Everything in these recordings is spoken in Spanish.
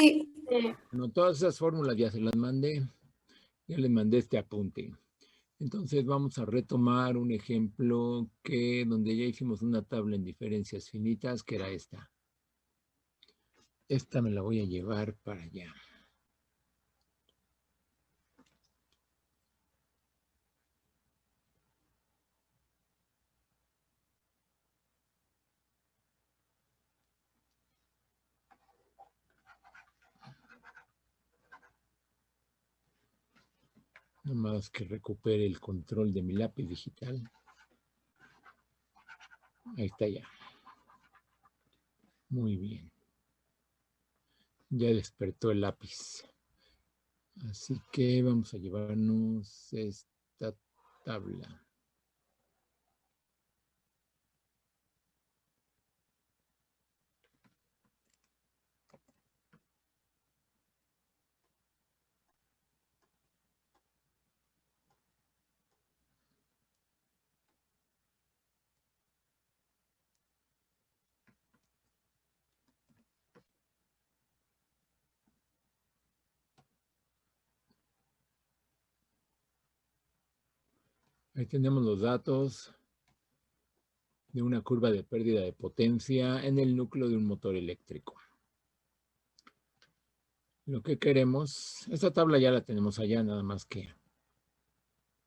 Sí. Bueno, todas esas fórmulas ya se las mandé. Ya les mandé este apunte. Entonces vamos a retomar un ejemplo donde ya hicimos una tabla en diferencias finitas, que era esta. Esta me la voy a llevar para allá. Nada más que recupere el control de mi lápiz digital. Ahí está ya. Muy bien. Ya despertó el lápiz. Así que vamos a llevarnos esta tabla. Ahí tenemos los datos de una curva de pérdida de potencia en el núcleo de un motor eléctrico. Lo que queremos, esta tabla ya la tenemos allá, nada más que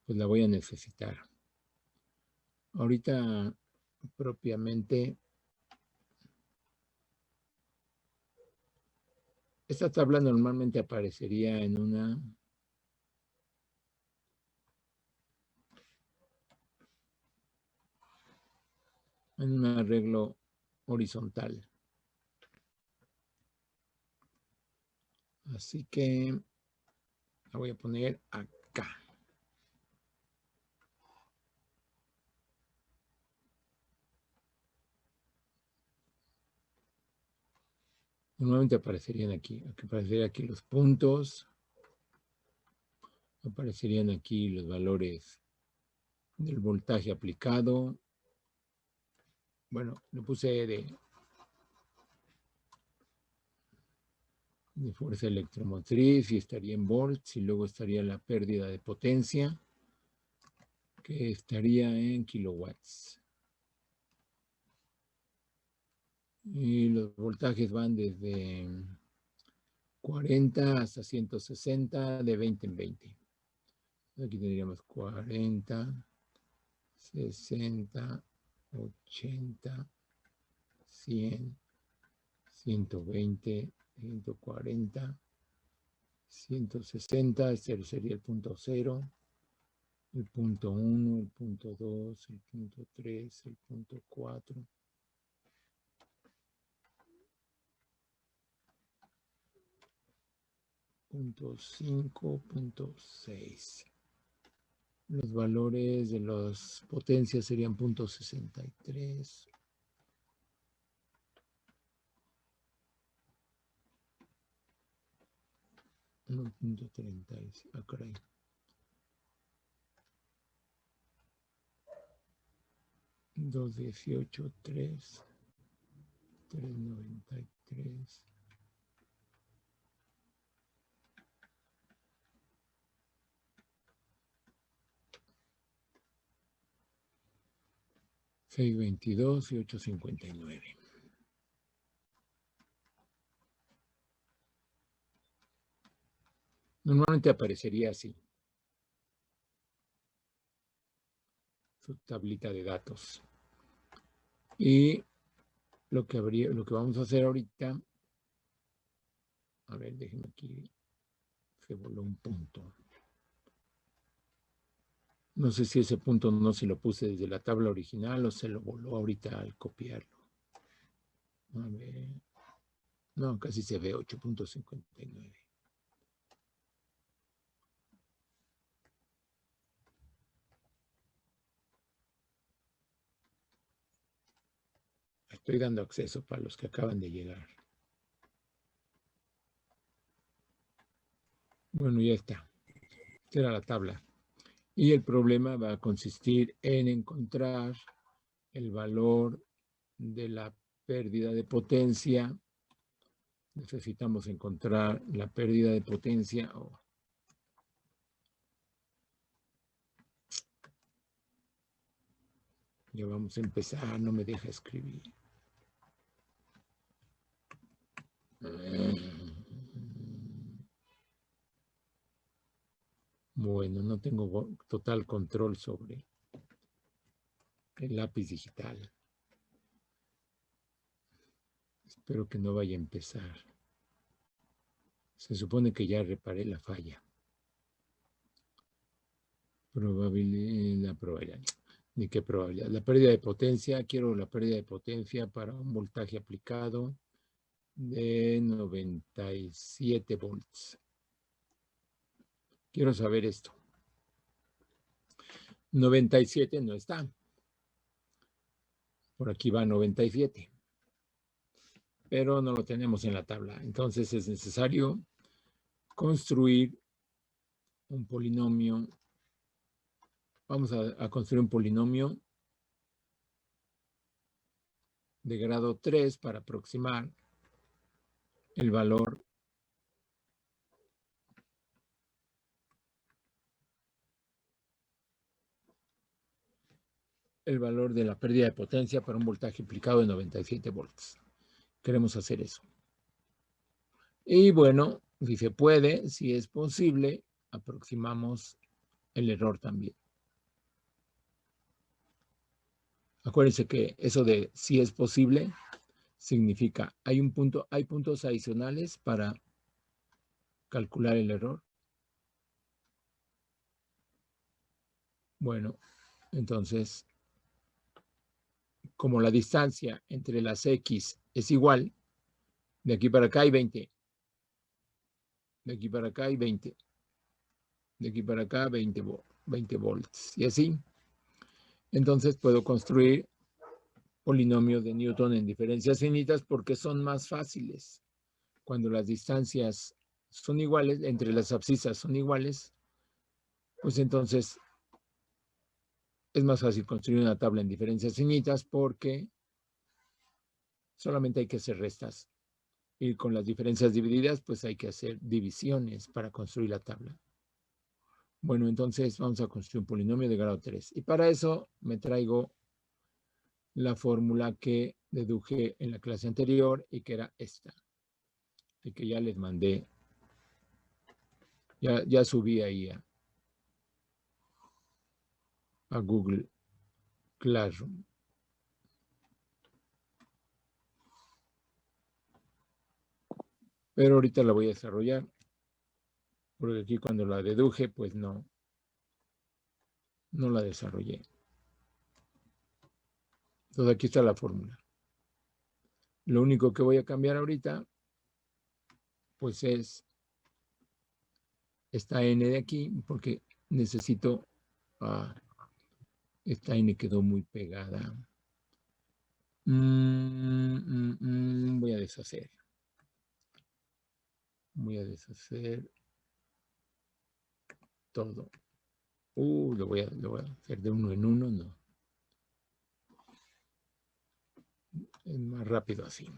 pues la voy a necesitar. Ahorita propiamente, esta tabla normalmente aparecería en un arreglo horizontal. Así que la voy a poner acá. Normalmente aparecerían aquí los puntos, aparecerían aquí los valores del voltaje aplicado. Bueno, lo puse de fuerza electromotriz y estaría en volts, y luego estaría la pérdida de potencia, que estaría en kilowatts. Y los voltajes van desde 40 hasta 160, de 20 en 20. Aquí tendríamos 40, 60, 80, 100, 120, 140, 160, este sería el punto 0, el punto 1, el punto 2, el punto 3, el punto 4. Punto 5, punto 6. Los valores de las potencias serían punto 63. No, punto 30. Ah, caray. 218, 3, 393. $622 y $859. Normalmente aparecería así su tablita de datos. Y lo que vamos a hacer ahorita, a ver, déjenme aquí, se voló un punto. No sé si ese punto no se lo puse desde la tabla original o se lo voló ahorita al copiarlo. A ver. No, casi se ve 8.59. Estoy dando acceso para los que acaban de llegar. Bueno, ya está. Esta era la tabla. Y el problema va a consistir en encontrar el valor de la pérdida de potencia necesitamos encontrar la pérdida de potencia. Ya vamos a empezar, no me deja escribir. Bueno, no tengo total control sobre el lápiz digital. Espero que no vaya a empezar. Se supone que ya reparé la falla. La probabilidad. ¿Ni qué probabilidad? La pérdida de potencia. Quiero la pérdida de potencia para un voltaje aplicado de 97 volts. Quiero saber esto. 97 no está. Por aquí va 97. Pero no lo tenemos en la tabla. Entonces es necesario construir un polinomio. Vamos a construir un polinomio de grado 3 para aproximar el valor de la pérdida de potencia para un voltaje aplicado de 97 volts. Queremos hacer eso. Y bueno, si se puede, si es posible, aproximamos el error también. Acuérdense que eso de si es posible significa hay puntos adicionales para calcular el error. Bueno, entonces, como la distancia entre las X es igual, de aquí para acá hay 20. De aquí para acá hay 20. De aquí para acá 20 volts. Y así. Entonces puedo construir polinomios de Newton en diferencias finitas porque son más fáciles. Cuando las distancias son iguales, entre las abscisas son iguales, pues entonces es más fácil construir una tabla en diferencias finitas porque solamente hay que hacer restas. Y con las diferencias divididas, pues hay que hacer divisiones para construir la tabla. Bueno, entonces vamos a construir un polinomio de grado 3. Y para eso me traigo la fórmula que deduje en la clase anterior y que era esta. Y que ya les mandé. Ya subí ahí a Google Classroom. Pero ahorita la voy a desarrollar. Porque aquí cuando la deduje, pues no la desarrollé. Entonces aquí está la fórmula. Lo único que voy a cambiar ahorita, pues es esta n de aquí, porque necesito... esta n quedó muy pegada. Voy a deshacer. Voy a deshacer todo. Lo voy a hacer de uno en uno, no. Es más rápido así.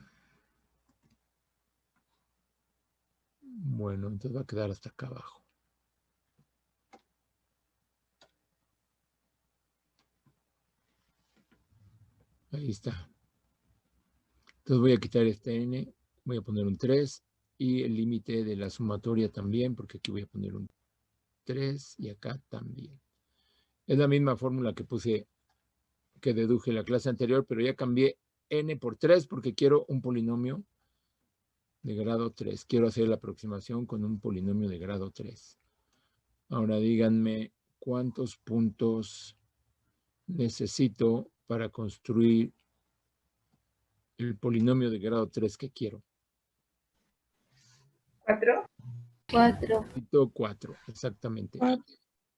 Bueno, entonces va a quedar hasta acá abajo. Ahí está. Entonces voy a quitar este n, voy a poner un 3 y el límite de la sumatoria también, porque aquí voy a poner un 3 y acá también. Es la misma fórmula que puse, que deduje en la clase anterior, pero ya cambié n por 3 porque quiero un polinomio de grado 3. Quiero hacer la aproximación con un polinomio de grado 3. Ahora díganme cuántos puntos necesito para construir el polinomio de grado 3 que quiero. 4. Necesito 4, exactamente.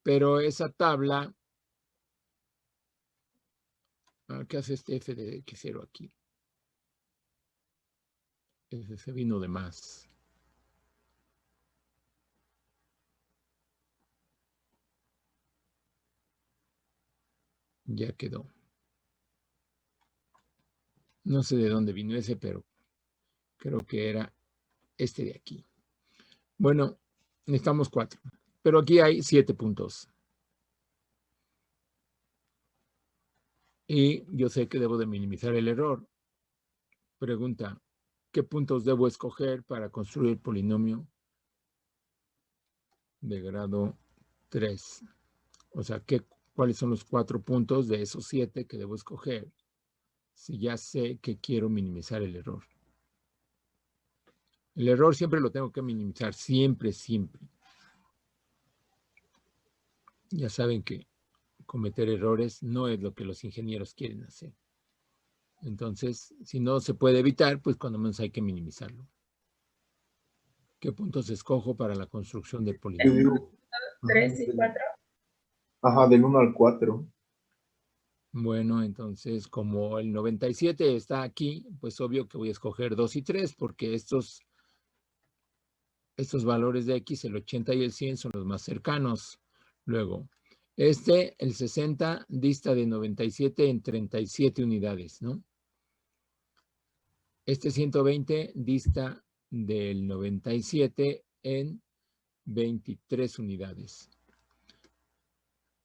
Pero esa tabla, ¿qué hace este f de x0 aquí? Ese se vino de más. Ya quedó. No sé de dónde vino ese, pero creo que era este de aquí. Bueno, necesitamos 4, pero aquí hay 7 puntos. Y yo sé que debo de minimizar el error. Pregunta, ¿qué puntos debo escoger para construir el polinomio de grado 3? O sea, ¿cuáles son los 4 puntos de esos 7 que debo escoger si ya sé que quiero minimizar el error? El error siempre lo tengo que minimizar, siempre, siempre. Ya saben que cometer errores no es lo que los ingenieros quieren hacer. Entonces, si no se puede evitar, pues cuando menos hay que minimizarlo. ¿Qué puntos escojo para la construcción del Yo polinomio? digo, 3 y 4. ajá, del 1 al 4. Bueno, entonces, como el 97 está aquí, pues obvio que voy a escoger 2 y 3, porque estos valores de X, el 80 y el 100, son los más cercanos. Luego, el 60, dista de 97 en 37 unidades, ¿no? Este 120 dista del 97 en 23 unidades.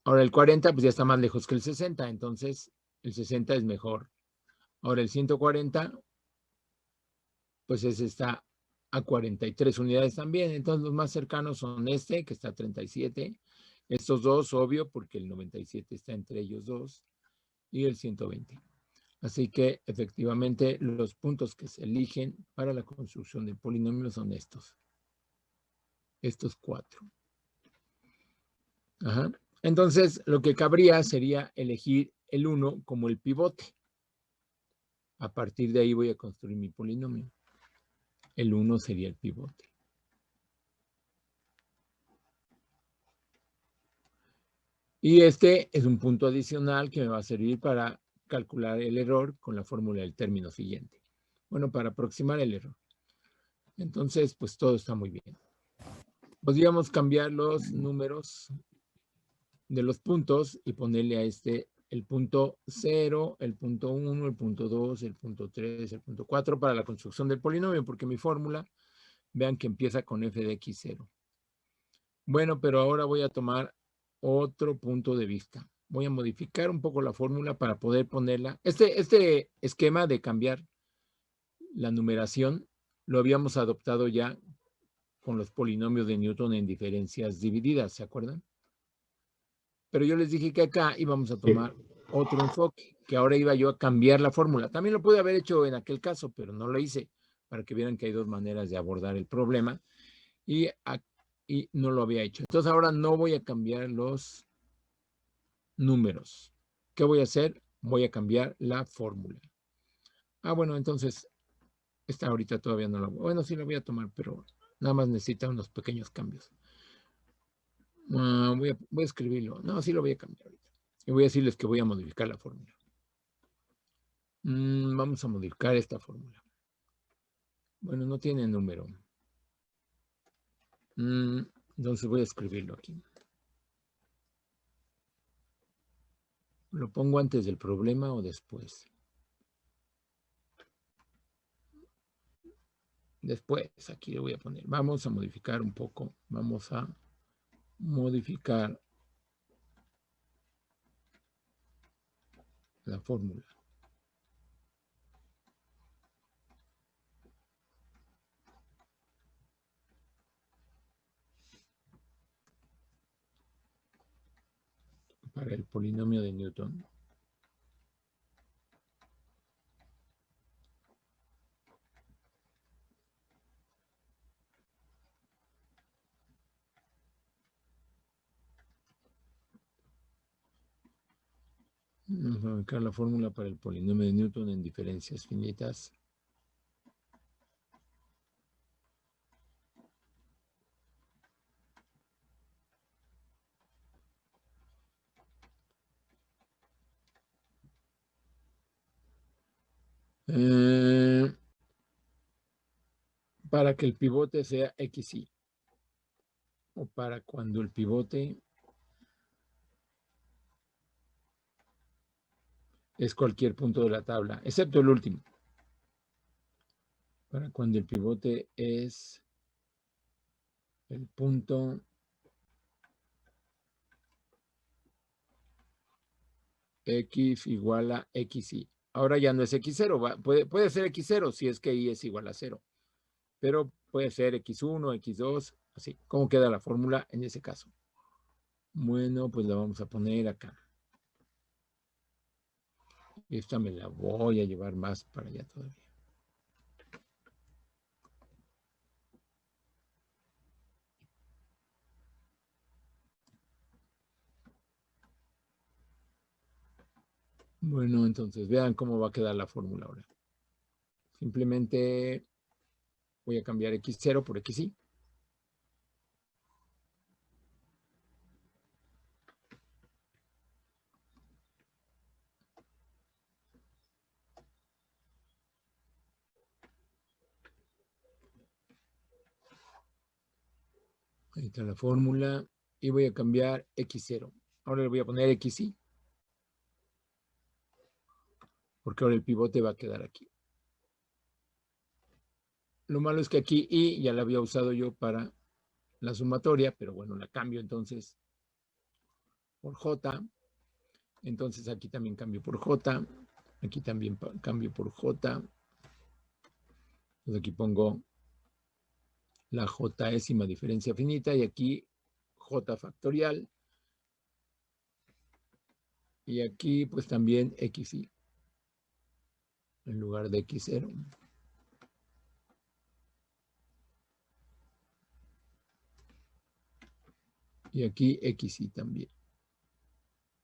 Ahora el 40 pues ya está más lejos que el 60, entonces el 60 es mejor. Ahora el 140 pues ese está a 43 unidades también, entonces los más cercanos son este que está a 37, estos dos obvio porque el 97 está entre ellos dos y el 120. Así que efectivamente los puntos que se eligen para la construcción del polinomio son estos 4. Ajá. Entonces, lo que cabría sería elegir el 1 como el pivote. A partir de ahí voy a construir mi polinomio. El 1 sería el pivote. Y este es un punto adicional que me va a servir para calcular el error con la fórmula del término siguiente. Bueno, para aproximar el error. Entonces, pues todo está muy bien. Podríamos cambiar los números de los puntos y ponerle a este el punto 0, el punto 1, el punto 2, el punto 3, el punto 4 para la construcción del polinomio, porque mi fórmula, vean que empieza con f de x0. Bueno, pero ahora voy a tomar otro punto de vista. Voy a modificar un poco la fórmula para poder ponerla. Este esquema de cambiar la numeración lo habíamos adoptado ya con los polinomios de Newton en diferencias divididas, ¿se acuerdan? Pero yo les dije que acá íbamos a tomar otro enfoque, que ahora iba yo a cambiar la fórmula. También lo pude haber hecho en aquel caso, pero no lo hice, para que vieran que hay dos maneras de abordar el problema y no lo había hecho. Entonces ahora no voy a cambiar los números. ¿Qué voy a hacer? Voy a cambiar la fórmula. Bueno, entonces esta ahorita todavía no la voy. Bueno, sí la voy a tomar, pero nada más necesita unos pequeños cambios. Voy a escribirlo. No, sí lo voy a cambiar ahorita. Y voy a decirles que voy a modificar la fórmula. Vamos a modificar esta fórmula. Bueno, no tiene número. Entonces voy a escribirlo aquí. ¿Lo pongo antes del problema o después? Después, aquí lo voy a poner. Vamos a modificar un poco. Vamos a modificar la fórmula. Para el polinomio de Newton. Vamos a modificar la fórmula para el polinomio de Newton en diferencias finitas. Para que el pivote sea XY. O para cuando el pivote es cualquier punto de la tabla, excepto el último. para cuando el pivote es el punto X igual a XY. Ahora ya no es X0, puede ser X0 si es que Y es igual a 0, pero puede ser X1, X2, así. ¿Cómo queda la fórmula en ese caso? Bueno, pues la vamos a poner acá. Esta me la voy a llevar más para allá todavía. Bueno, entonces vean cómo va a quedar la fórmula ahora. Simplemente voy a cambiar X0 por XY. Ahí está la fórmula. Y voy a cambiar X0. Ahora le voy a poner XY. Porque ahora el pivote va a quedar aquí. Lo malo es que aquí Y ya la había usado yo para la sumatoria, pero bueno, la cambio entonces por J. Entonces aquí también cambio por J. Aquí también cambio por J. Entonces aquí pongo la Jésima diferencia finita y aquí J factorial. Y aquí pues también XY en lugar de X0. Y aquí XY también.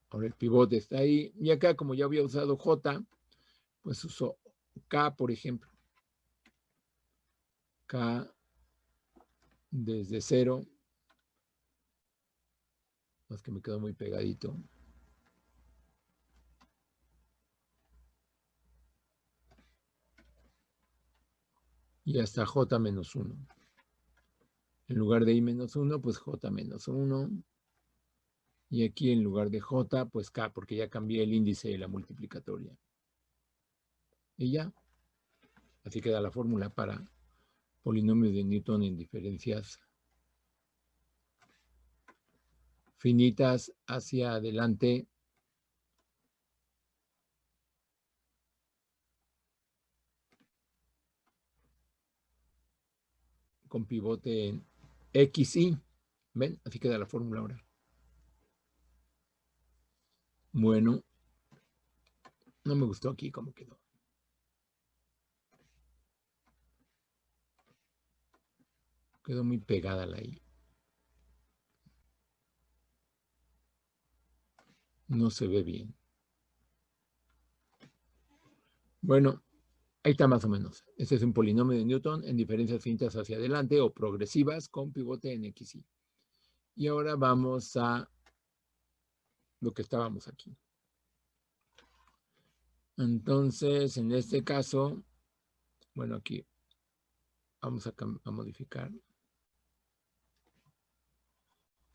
Ahora el pivote está ahí. Y acá como ya había usado J, pues uso K, por ejemplo. K desde 0. Más que me quedó muy pegadito. Y hasta J menos 1. En lugar de I menos 1, pues J menos 1. Y aquí en lugar de J, pues K, porque ya cambié el índice de la multiplicatoria. Y ya. Así queda la fórmula para polinomios de Newton en diferencias finitas hacia adelante. Con pivote en XY. ¿Ven? Así queda la fórmula ahora. Bueno, no me gustó aquí cómo quedó. Quedó muy pegada la I. No se ve bien. Bueno, ahí está más o menos. Este es un polinomio de Newton en diferencias finitas hacia adelante o progresivas con pivote en XY. Y ahora vamos a lo que estábamos aquí. Entonces, en este caso, bueno, aquí vamos a modificar.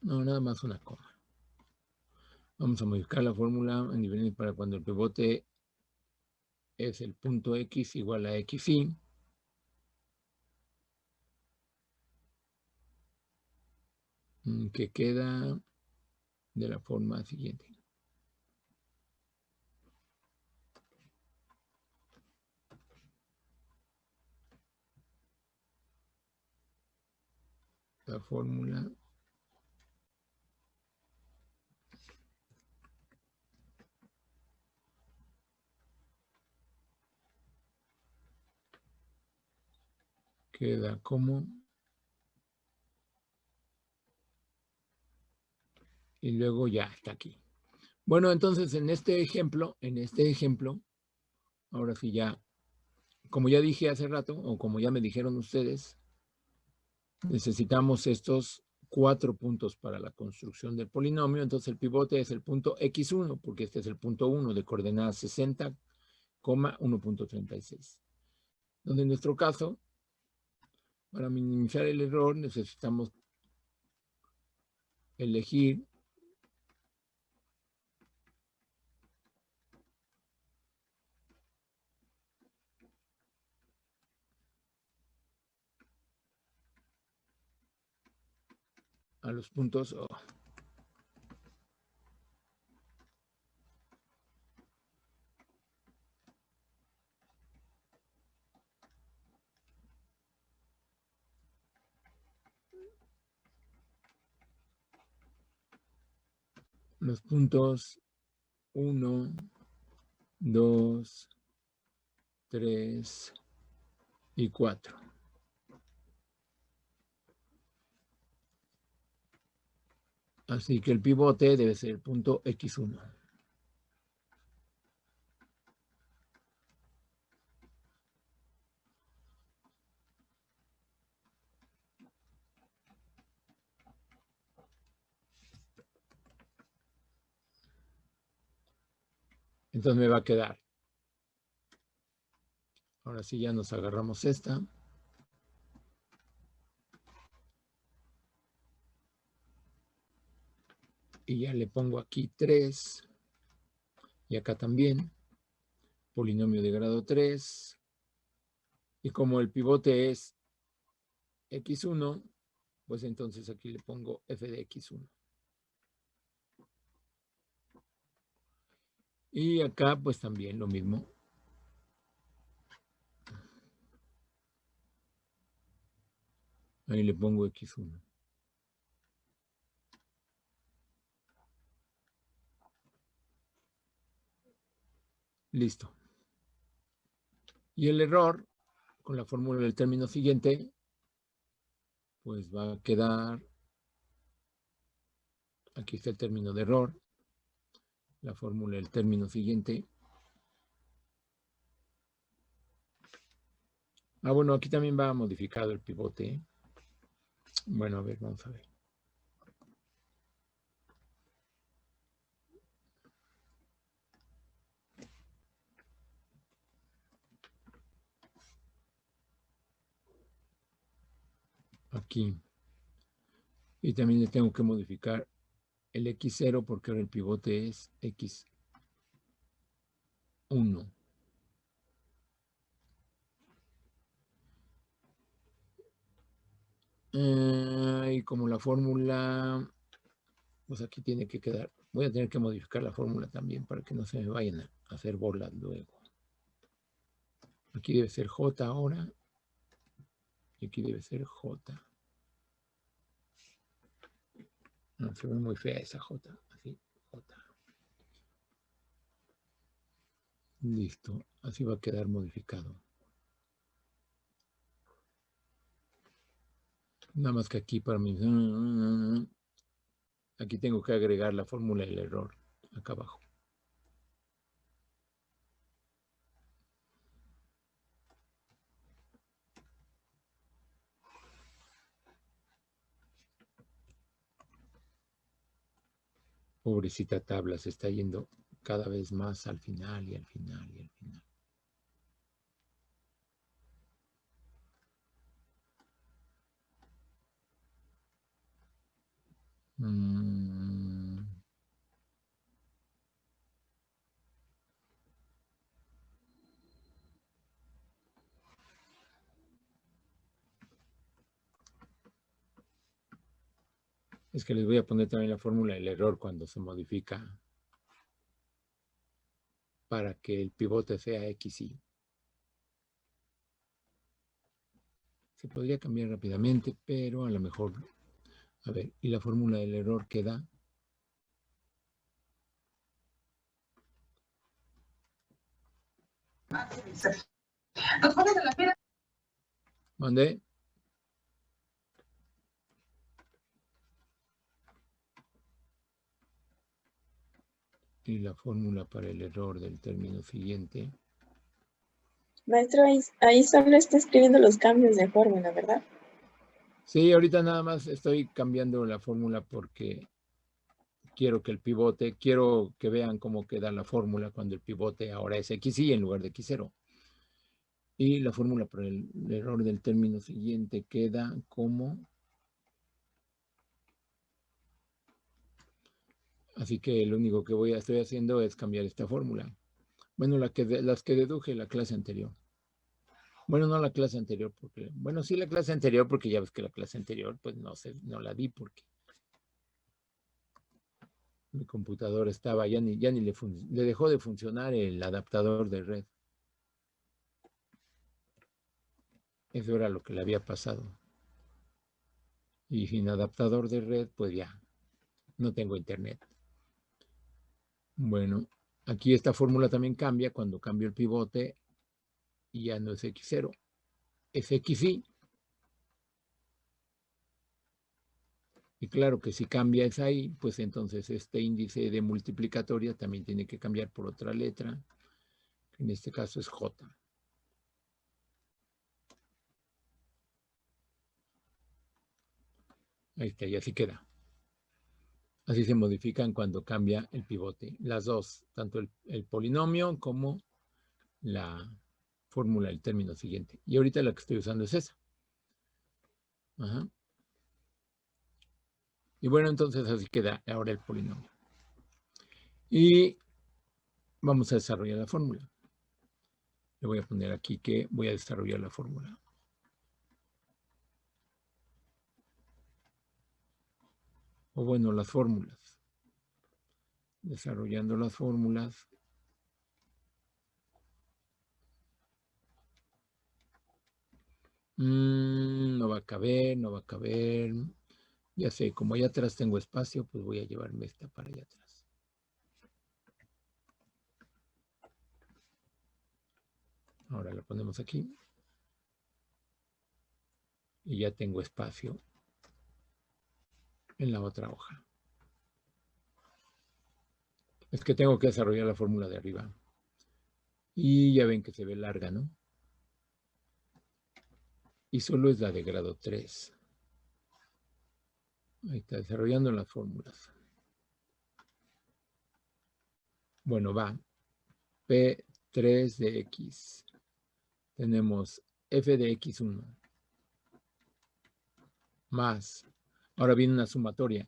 No, nada más una coma. Vamos a modificar la fórmula en diferencia para cuando el pivote es el punto X igual a XY. Que queda de la forma siguiente. La fórmula queda como y luego ya está aquí. Bueno, entonces en este ejemplo, ahora sí ya, como ya dije hace rato, o como ya me dijeron ustedes, necesitamos estos 4 puntos para la construcción del polinomio. Entonces el pivote es el punto X1, porque este es el punto 1 de coordenadas 60,1.36. Donde en nuestro caso, para minimizar el error, necesitamos elegir a los puntos. Los puntos 1, 2, 3 y 4. Así que el pivote debe ser el punto X1. Entonces me va a quedar. Ahora sí ya nos agarramos esta. Y ya le pongo aquí 3. Y acá también. Polinomio de grado 3. Y como el pivote es X1, pues entonces aquí le pongo f de X1. Y acá pues también lo mismo. Ahí le pongo X1. Listo. Y el error, con la fórmula del término siguiente, pues va a quedar, aquí está el término de error, la fórmula del término siguiente. Bueno, aquí también va modificado el pivote. Bueno, a ver, vamos a ver. Aquí. Y también le tengo que modificar el X0 porque ahora el pivote es X1. Y como la fórmula, pues aquí tiene que quedar. Voy a tener que modificar la fórmula también para que no se me vayan a hacer bolas luego. Aquí debe ser J ahora. Y aquí debe ser J. No, se ve muy fea esa J. Así, J. Listo. Así va a quedar modificado. Nada más que aquí para mí. Aquí tengo que agregar la fórmula del error. Acá abajo. Pobrecita tabla, se está yendo cada vez más al final y al final y al final. Es que les voy a poner también la fórmula del error cuando se modifica para que el pivote sea XY. Se podría cambiar rápidamente, pero a lo mejor, a ver, y la fórmula del error queda. ¿Mandé? Y la fórmula para el error del término siguiente. Maestro, ahí solo está escribiendo los cambios de fórmula, ¿verdad? Sí, ahorita nada más estoy cambiando la fórmula porque quiero que el pivote, quiero que vean cómo queda la fórmula cuando el pivote ahora es XY en lugar de X0. Y la fórmula para el error del término siguiente queda como. Así que lo único que estoy haciendo es cambiar esta fórmula. Bueno, las que deduje la clase anterior. Bueno, no la clase anterior, porque, bueno, sí la clase anterior, porque ya ves que la clase anterior, pues no la di porque Mi computadora estaba, ya ni le dejó de funcionar el adaptador de red. Eso era lo que le había pasado. Y sin adaptador de red, pues ya, no tengo internet. Bueno, aquí esta fórmula también cambia cuando cambio el pivote y ya no es X0, es XY. Y claro que si cambia es ahí, pues entonces este índice de multiplicatoria también tiene que cambiar por otra letra, que en este caso es J. Ahí está, y así queda. Así se modifican cuando cambia el pivote. Las dos, tanto el polinomio como la fórmula del término siguiente. Y ahorita la que estoy usando es esa. Ajá. Y bueno, entonces así queda ahora el polinomio. Y vamos a desarrollar la fórmula. Le voy a poner aquí que voy a desarrollar la fórmula. O bueno, las fórmulas. Desarrollando las fórmulas. No va a caber, no va a caber. Ya sé, como allá atrás tengo espacio, pues voy a llevarme esta para allá atrás. Ahora la ponemos aquí. Y ya tengo espacio en la otra hoja. Es que tengo que desarrollar la fórmula de arriba. Y ya ven que se ve larga, ¿no? Y solo es la de grado 3. Ahí está, desarrollando las fórmulas. Bueno, va. P3 de X. Tenemos F de X1. Más. Ahora viene una sumatoria.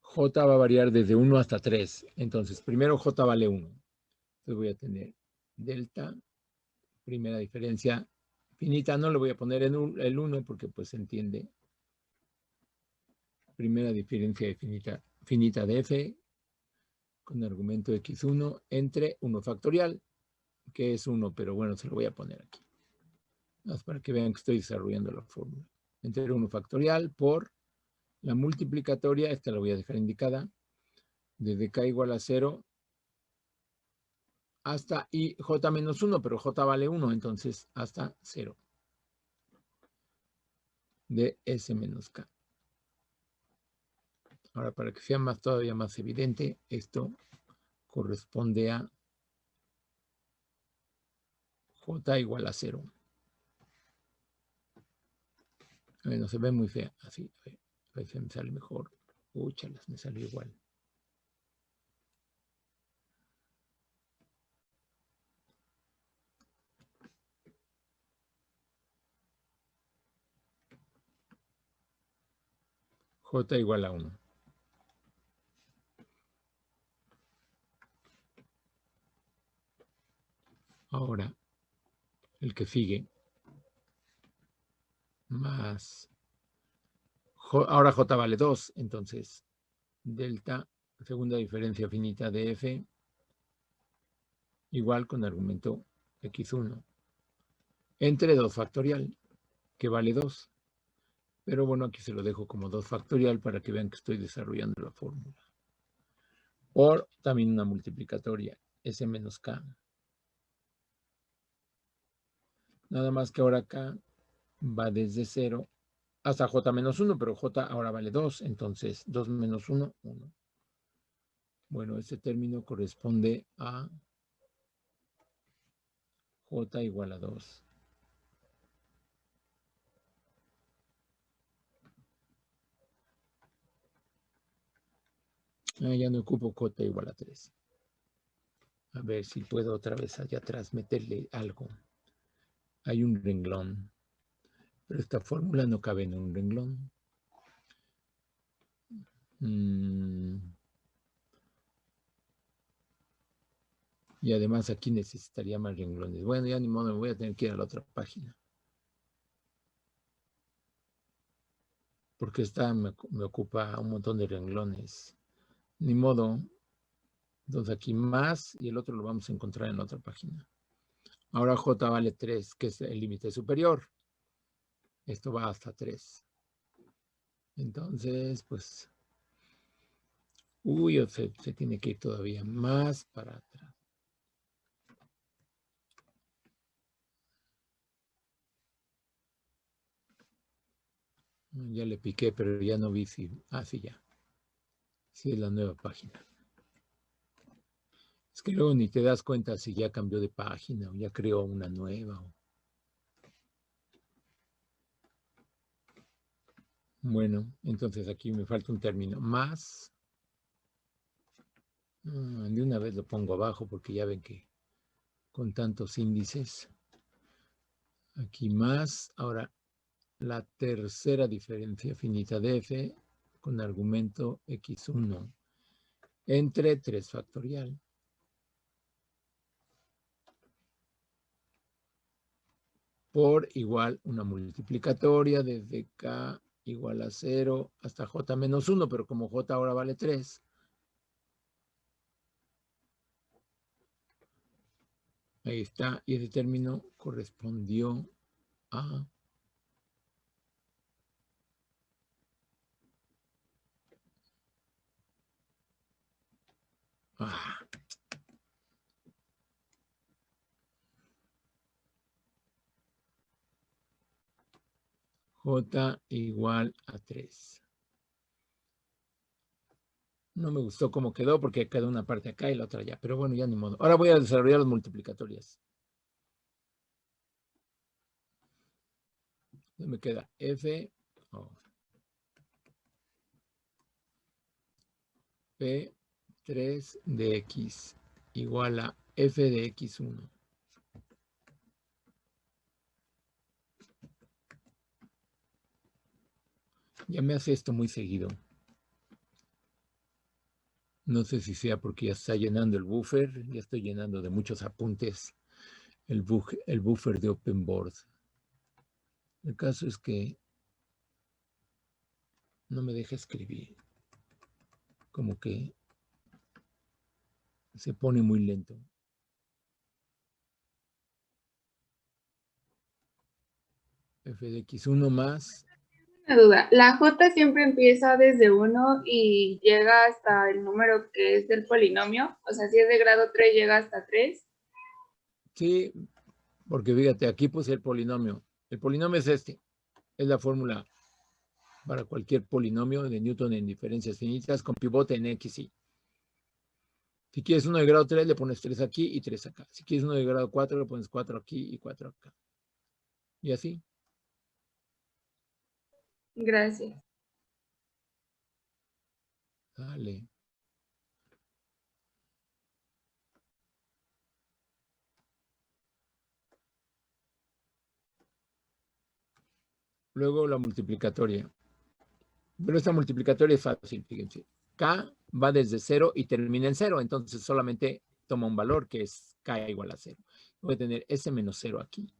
J va a variar desde 1 hasta 3. Entonces, primero J vale 1. Entonces voy a tener delta, primera diferencia finita. No le voy a poner en el 1 porque pues se entiende. Primera diferencia finita de F con argumento X1 entre 1 factorial, que es 1, pero bueno, se lo voy a poner aquí. Más para que vean que estoy desarrollando la fórmula. Entre 1 factorial por la multiplicatoria, esta la voy a dejar indicada, desde k igual a 0 hasta i j menos 1, pero j vale 1, entonces hasta 0 de s menos k. Ahora, para que sea todavía más evidente, esto corresponde a j igual a 0. Bueno, se ve muy fea, así, a ver si me sale mejor. Úchalas, me salió igual. J igual a 1. Ahora, el que sigue, más, ahora J vale 2, entonces delta, segunda diferencia finita de F, igual con argumento X1, entre 2 factorial, que vale 2. Pero bueno, aquí se lo dejo como 2 factorial para que vean que estoy desarrollando la fórmula. Por también una multiplicatoria, S menos K. Nada más que ahora acá va desde 0 hasta J menos 1, pero J ahora vale 2, entonces 2 menos 1, 1. Bueno, este término corresponde a J igual a 2. Ya no ocupo J igual a 3. A ver si puedo otra vez allá atrás meterle algo. Hay un renglón, pero esta fórmula no cabe en un renglón. Y además aquí necesitaría más renglones. Bueno, ya ni modo, me voy a tener que ir a la otra página. Porque esta me ocupa un montón de renglones. Ni modo. Entonces aquí más y el otro lo vamos a encontrar en la otra página. Ahora J vale 3, que es el límite superior. Esto va hasta 3. Entonces, pues... Uy, se tiene que ir todavía más para atrás. Ya le piqué, pero ya no vi si... Ah, sí, ya. Sí, es la nueva página. Es que luego ni te das cuenta si ya cambió de página o ya creó una nueva. Bueno, entonces aquí me falta un término. Más. De una vez lo pongo abajo porque ya ven que con tantos índices. Aquí más. Ahora, la tercera diferencia finita de f con argumento x1 entre 3 factorial. Por igual una multiplicatoria desde k igual a 0 hasta j menos 1, pero como j ahora vale 3, ahí está, y ese término correspondió a j igual a 3. No me gustó cómo quedó porque quedó una parte acá y la otra allá, pero bueno, ya ni modo. Ahora voy a desarrollar las multiplicatorias. Me queda f p3 de x igual a f de x1. Ya me hace esto muy seguido. No sé si sea porque ya está llenando el buffer, ya estoy llenando de muchos apuntes el buffer de OpenBoard. El caso es que no me deja escribir. Como que se pone muy lento. F de x1 más. Una duda, la j siempre empieza desde 1 y llega hasta el número que es del polinomio. O sea, si es de grado 3, llega hasta 3. Sí, porque fíjate, aquí puse el polinomio. El polinomio es este. Es la fórmula para cualquier polinomio de Newton en diferencias finitas con pivote en x, y. Si quieres uno de grado 3, le pones 3 aquí y 3 acá. Si quieres uno de grado 4, le pones 4 aquí y 4 acá. Y así. Gracias. Dale. Luego la multiplicatoria. Pero esta multiplicatoria es fácil, fíjense. K va desde 0 y termina en 0. Entonces solamente toma un valor que es K igual a 0. Voy a tener S menos 0 aquí.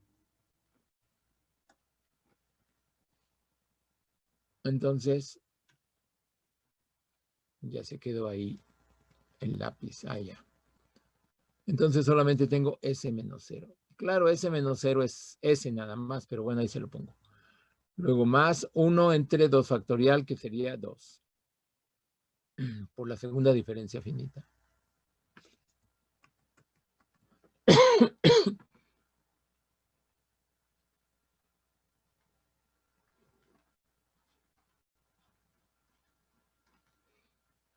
Entonces, ya se quedó ahí el lápiz. Ah, ya. Entonces solamente tengo S menos 0. Claro, S menos 0 es S nada más, pero bueno, ahí se lo pongo. Luego más 1 entre 2 factorial, que sería 2. Por la segunda diferencia finita.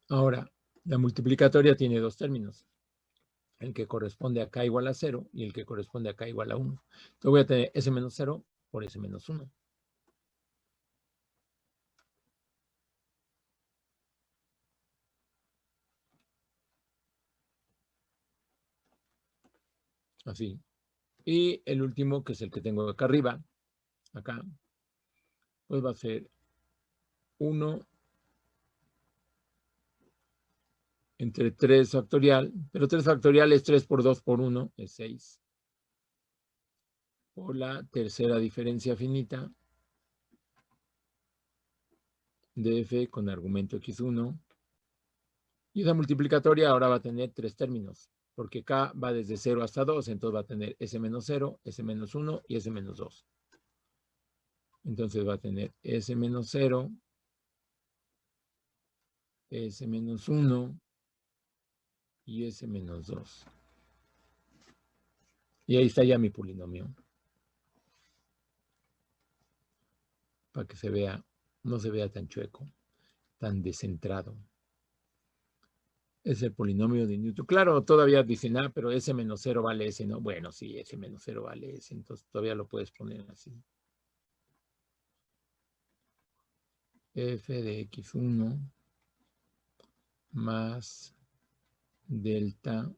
Ahora, la multiplicatoria tiene dos términos. El que corresponde a k igual a 0 y el que corresponde a k igual a 1. Entonces voy a tener S menos 0 por S menos 1. Así. Y el último, que es el que tengo acá arriba, acá, pues va a ser 1 entre 3 factorial, pero 3 factorial es 3 por 2 por 1, es 6. Por la tercera diferencia finita de f con argumento x1 Y esa multiplicatoria ahora va a tener 3 términos, porque K va desde 0 hasta 2, entonces va a tener S menos 0, S menos 1 y S menos 2. Entonces va a tener S menos 0, S menos 1 y S menos 2. Y ahí está ya mi polinomio. Para que se vea, no se vea tan chueco, tan descentrado. Es el polinomio de Newton. Claro, todavía dicen, pero S menos 0 vale S, ¿no? Bueno, sí, S menos 0 vale S, entonces todavía lo puedes poner así. F de X1 más delta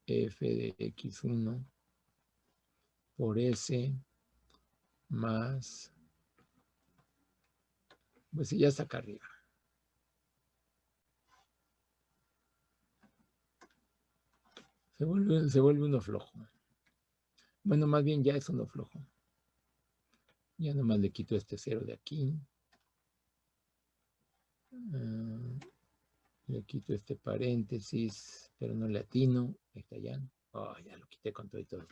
F de X1 por S más, pues sí, ya está acá arriba. Se vuelve uno flojo. Bueno, más bien ya es uno flojo. Ya nomás le quito este 0 de aquí. Le quito este paréntesis, pero no le atino. Ahí está ya. Oh, ya lo quité con todo y todo.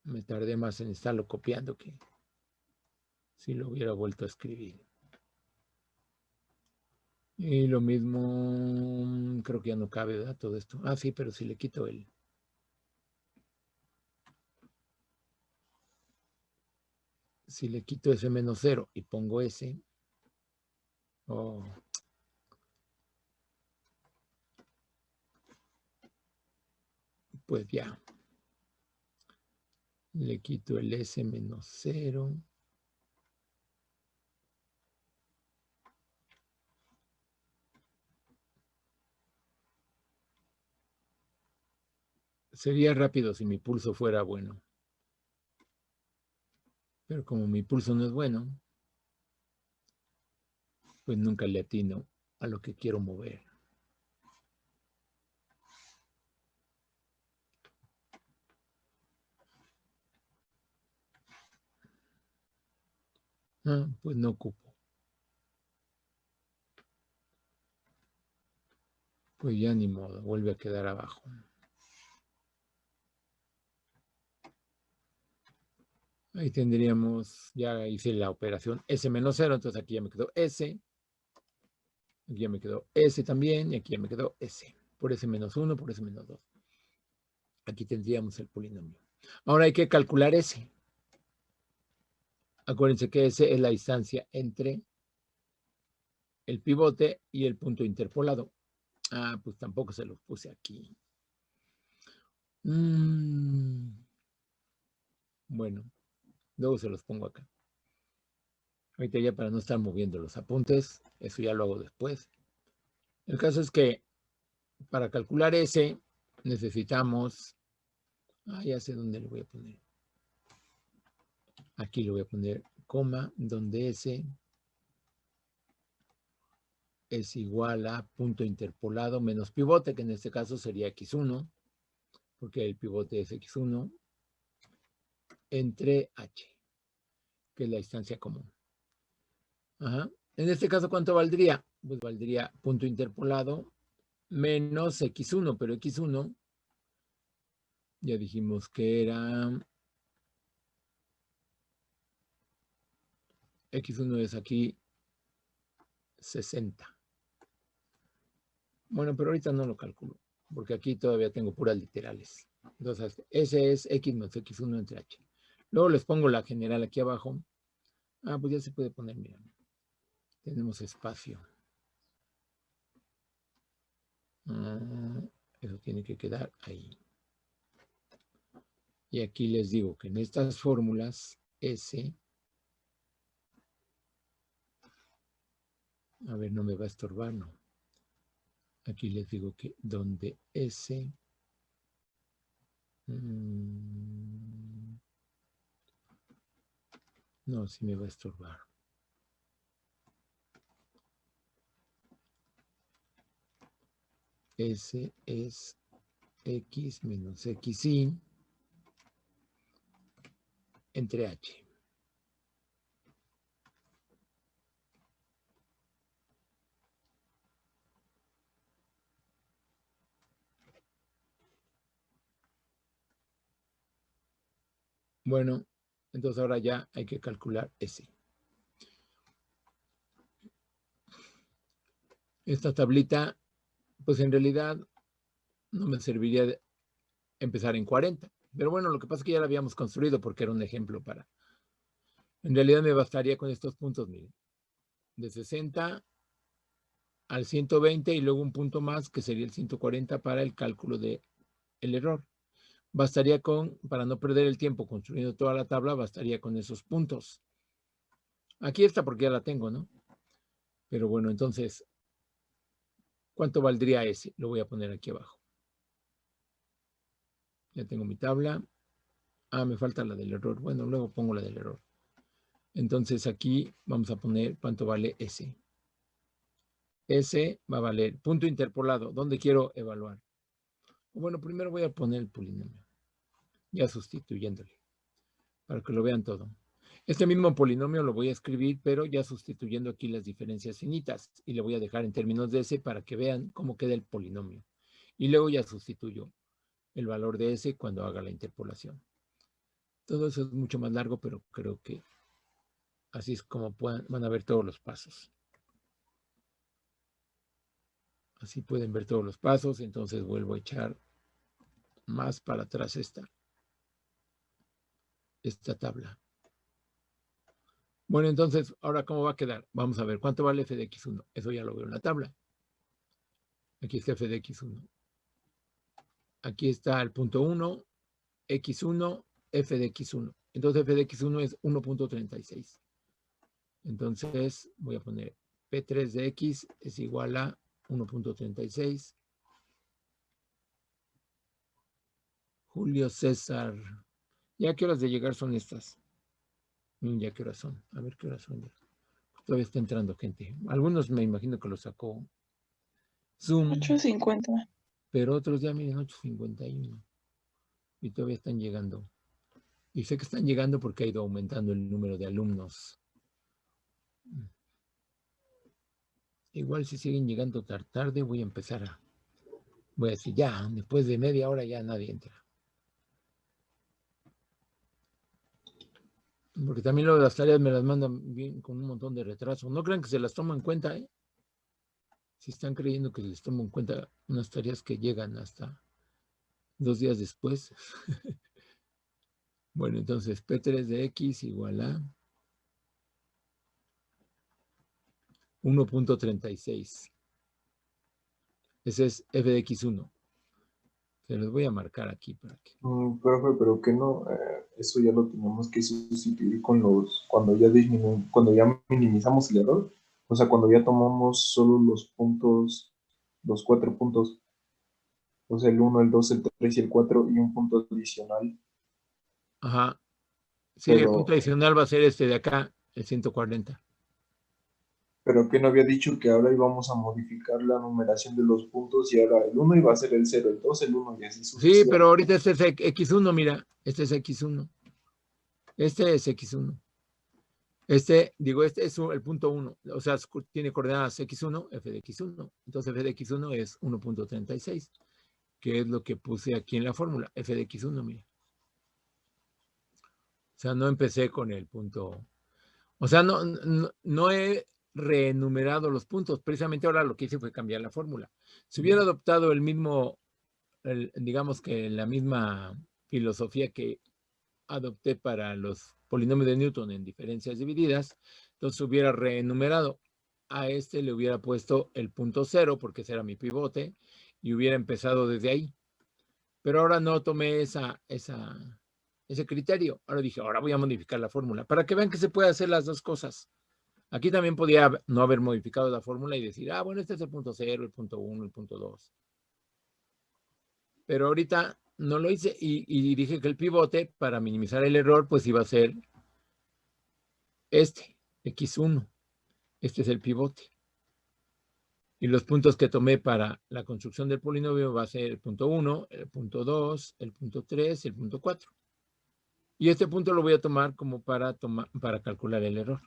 Me tardé más en estarlo copiando que si lo hubiera vuelto a escribir. Y lo mismo, creo que ya no cabe, ¿verdad? Todo esto. Ah, sí, pero si le quito el... Si le quito ese menos 0 y pongo ese... Oh. Pues ya. Le quito el S menos 0. Sería rápido si mi pulso fuera bueno. Pero como mi pulso no es bueno, pues nunca le atino a lo que quiero mover. Ah, pues no ocupo. Pues ya ni modo, vuelve a quedar abajo. Ahí tendríamos, ya hice la operación S menos 0, entonces aquí ya me quedó S. Aquí ya me quedó S también, y aquí ya me quedó S. Por S menos 1, por S menos 2. Aquí tendríamos el polinomio. Ahora hay que calcular S. Acuérdense que S es la distancia entre el pivote y el punto interpolado. Ah, pues tampoco se los puse aquí. Bueno, luego se los pongo acá. Ahorita ya para no estar moviendo los apuntes, eso ya lo hago después. El caso es que para calcular S necesitamos, ya sé dónde lo voy a poner. Aquí lo voy a poner coma, donde S es igual a punto interpolado menos pivote, que en este caso sería X1, porque el pivote es X1, entre H, que es la distancia común. Ajá. En este caso, ¿cuánto valdría? Pues valdría punto interpolado menos X1, pero X1 ya dijimos que era... X1 es aquí 60. Bueno, pero ahorita no lo calculo, porque aquí todavía tengo puras literales. Entonces, ese es X menos X1 entre H. Luego les pongo la general aquí abajo. Ah, pues ya se puede poner, mira. Tenemos espacio. Eso tiene que quedar ahí. Y aquí les digo que en estas fórmulas, S... A ver, no me va a estorbar, no. Aquí les digo que donde S... no, sí me va a estorbar. S es X menos XY entre H. Bueno, entonces ahora ya hay que calcular S. Esta tablita, pues en realidad no me serviría de empezar en 40. Pero bueno, lo que pasa es que ya la habíamos construido porque era un ejemplo para... En realidad me bastaría con estos puntos, miren. De 60 al 120 y luego un punto más que sería el 140 para el cálculo del error. Bastaría con, para no perder el tiempo construyendo toda la tabla, bastaría con esos puntos. Aquí está porque ya la tengo, ¿no? Pero bueno, entonces, ¿cuánto valdría ese? Lo voy a poner aquí abajo. Ya tengo mi tabla. Ah, me falta la del error. Bueno, luego pongo la del error. Entonces aquí vamos a poner cuánto vale ese. Ese va a valer punto interpolado. ¿Dónde quiero evaluar? Bueno, primero voy a poner el polinomio. Ya sustituyéndole. Para que lo vean todo. Este mismo polinomio lo voy a escribir, pero ya sustituyendo aquí las diferencias finitas. Y le voy a dejar en términos de S para que vean cómo queda el polinomio. Y luego ya sustituyo el valor de S cuando haga la interpolación. Todo eso es mucho más largo, pero creo que así es como van a ver todos los pasos. Así pueden ver todos los pasos. Entonces vuelvo a echar más para atrás esta tabla. Bueno, entonces, ahora, ¿cómo va a quedar? Vamos a ver, ¿cuánto vale f de x1? Eso ya lo veo en la tabla. Aquí está f de x1. Aquí está el punto 1, x1, f de x1. Entonces, f de x1 es 1.36. Entonces, voy a poner p3 de x es igual a 1.36. Julio César. ¿Ya qué horas de llegar son estas? Ya qué horas son. A ver qué horas son ya. Todavía está entrando gente. Algunos me imagino que lo sacó Zoom. 8:50. Pero otros ya miren 8:51. Y todavía están llegando. Y sé que están llegando porque ha ido aumentando el número de alumnos. Igual si siguen llegando tarde, voy a empezar a... Voy a decir, ya, después de media hora ya nadie entra. Porque también lo de las tareas me las mandan bien con un montón de retraso. No crean que se las tomo en cuenta, ¿eh? Si están creyendo que les tomo en cuenta unas tareas que llegan hasta 2 días después. Bueno, entonces P3 de X igual a 1.36. Ese es f de x1. Se los voy a marcar aquí para que... Profe, pero que no, eso ya lo tenemos que sustituir con cuando ya minimizamos el error, o sea, cuando ya tomamos solo los puntos, los 4 puntos, o sea, el 1, el 2, el 3 y el 4 y un punto adicional. Ajá. Sí, el punto Pero, adicional va a ser este de acá, el 140. pero que no había dicho que ahora íbamos a modificar la numeración de los puntos y ahora el 1 iba a ser el 0, el 2 el 1 y así Sí, pero sucesivamente. ahorita este es X1, mira. Este es X1. Este es X1. Este es el punto 1. O sea, tiene coordenadas X1, f de X1. Entonces f de X1 es 1.36, que es lo que puse aquí en la fórmula. F de X1, mira. O sea, no empecé con el punto... O sea, no he reenumerado los puntos. Precisamente ahora lo que hice fue cambiar la fórmula. Si hubiera adoptado el mismo, digamos que la misma filosofía que adopté para los polinomios de Newton en diferencias divididas, entonces hubiera reenumerado. A este le hubiera puesto el punto 0 porque ese era mi pivote y hubiera empezado desde ahí. Pero ahora no tomé ese criterio. Ahora dije, ahora voy a modificar la fórmula para que vean que se puede hacer las dos cosas. Aquí también podía no haber modificado la fórmula y decir, bueno, este es el punto 0, el punto 1, el punto 2. Pero ahorita no lo hice y dije que el pivote para minimizar el error pues iba a ser este, X1. Este es el pivote. Y los puntos que tomé para la construcción del polinomio va a ser el punto 1, el punto 2, el punto 3 y el punto 4. Y este punto lo voy a tomar como para calcular el error.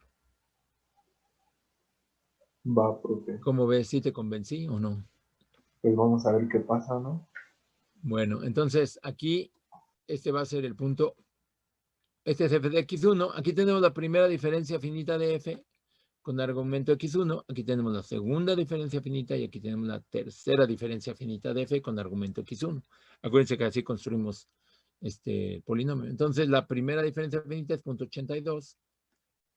Va, profe. ¿Cómo ves? ¿Sí te convencí o no? Pues vamos a ver qué pasa, ¿no? Bueno, entonces aquí este va a ser el punto. Este es f de x1. Aquí tenemos la primera diferencia finita de f con argumento x1. Aquí tenemos la segunda diferencia finita y aquí tenemos la tercera diferencia finita de f con argumento x1. Acuérdense que así construimos este polinomio. Entonces, la primera diferencia finita es 0.82.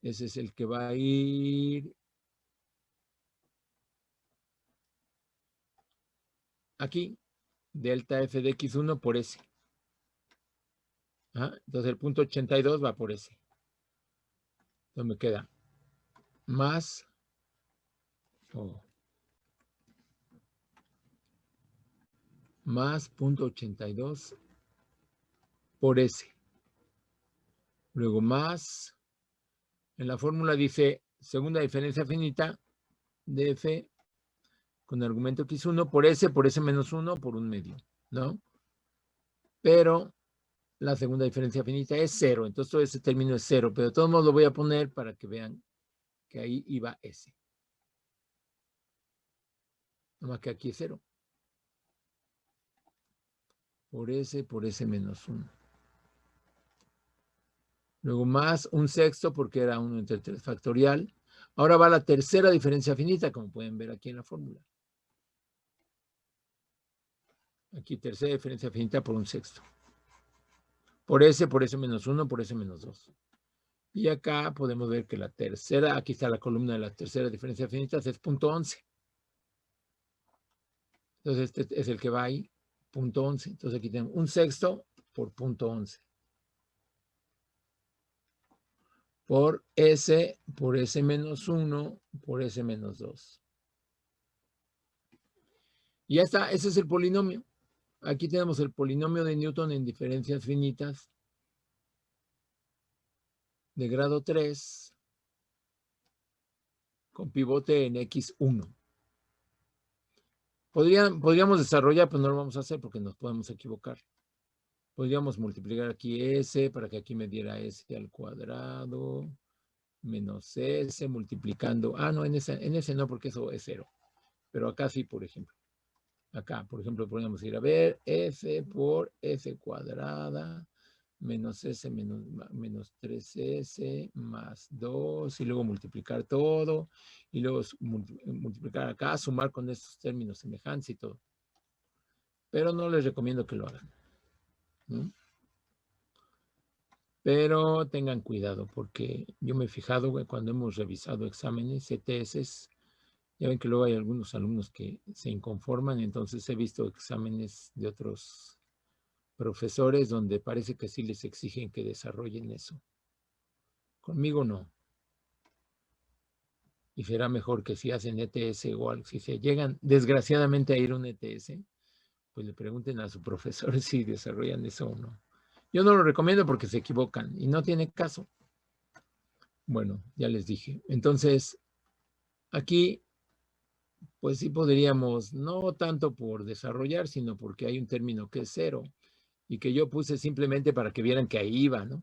Ese es el que va a ir aquí. Delta f de x1 por s. Entonces, el punto 82 va por s. Entonces, me queda más más 0.82 por S. Luego más, en la fórmula dice segunda diferencia finita de F con argumento x1 por S menos 1 por 1/2, ¿no? Pero la segunda diferencia finita es 0, entonces todo ese término es 0, pero de todos modos lo voy a poner para que vean que ahí iba S. Nomás que aquí es 0. Por S menos 1. Luego más 1/6 porque era 1 entre 3 factorial. Ahora va la tercera diferencia finita, como pueden ver aquí en la fórmula. Aquí tercera diferencia finita por 1/6. Por S menos 1, por S menos 2. Y acá podemos ver que la tercera, aquí está la columna de la tercera diferencia finita, es punto 11. Entonces este es el que va ahí, punto 11. Entonces aquí tenemos 1/6 por punto 11. Por S menos 1, por S menos 2. Y ya está, ese es el polinomio. Aquí tenemos el polinomio de Newton en diferencias finitas de grado 3 con pivote en x1. Podríamos desarrollar, pero no lo vamos a hacer porque nos podemos equivocar. Podríamos multiplicar aquí s para que aquí me diera s al cuadrado menos s multiplicando. No, en ese no, porque eso es 0. Pero acá sí, por ejemplo. Acá, por ejemplo, podríamos ir a ver f por f cuadrada menos s menos 3s más 2 y luego multiplicar todo y luego multiplicar acá, sumar con estos términos semejantes y todo. Pero no les recomiendo que lo hagan, ¿no? Pero tengan cuidado porque yo me he fijado cuando hemos revisado exámenes, ETS, ya ven que luego hay algunos alumnos que se inconforman, entonces he visto exámenes de otros profesores donde parece que sí les exigen que desarrollen eso. Conmigo no. Y será mejor que si hacen ETS o algo, si se llegan desgraciadamente a ir a un ETS, pues le pregunten a su profesor si desarrollan eso o no. Yo no lo recomiendo porque se equivocan y no tiene caso. Bueno, ya les dije. Entonces, aquí, pues sí podríamos, no tanto por desarrollar, sino porque hay un término que es 0 y que yo puse simplemente para que vieran que ahí iba, ¿no?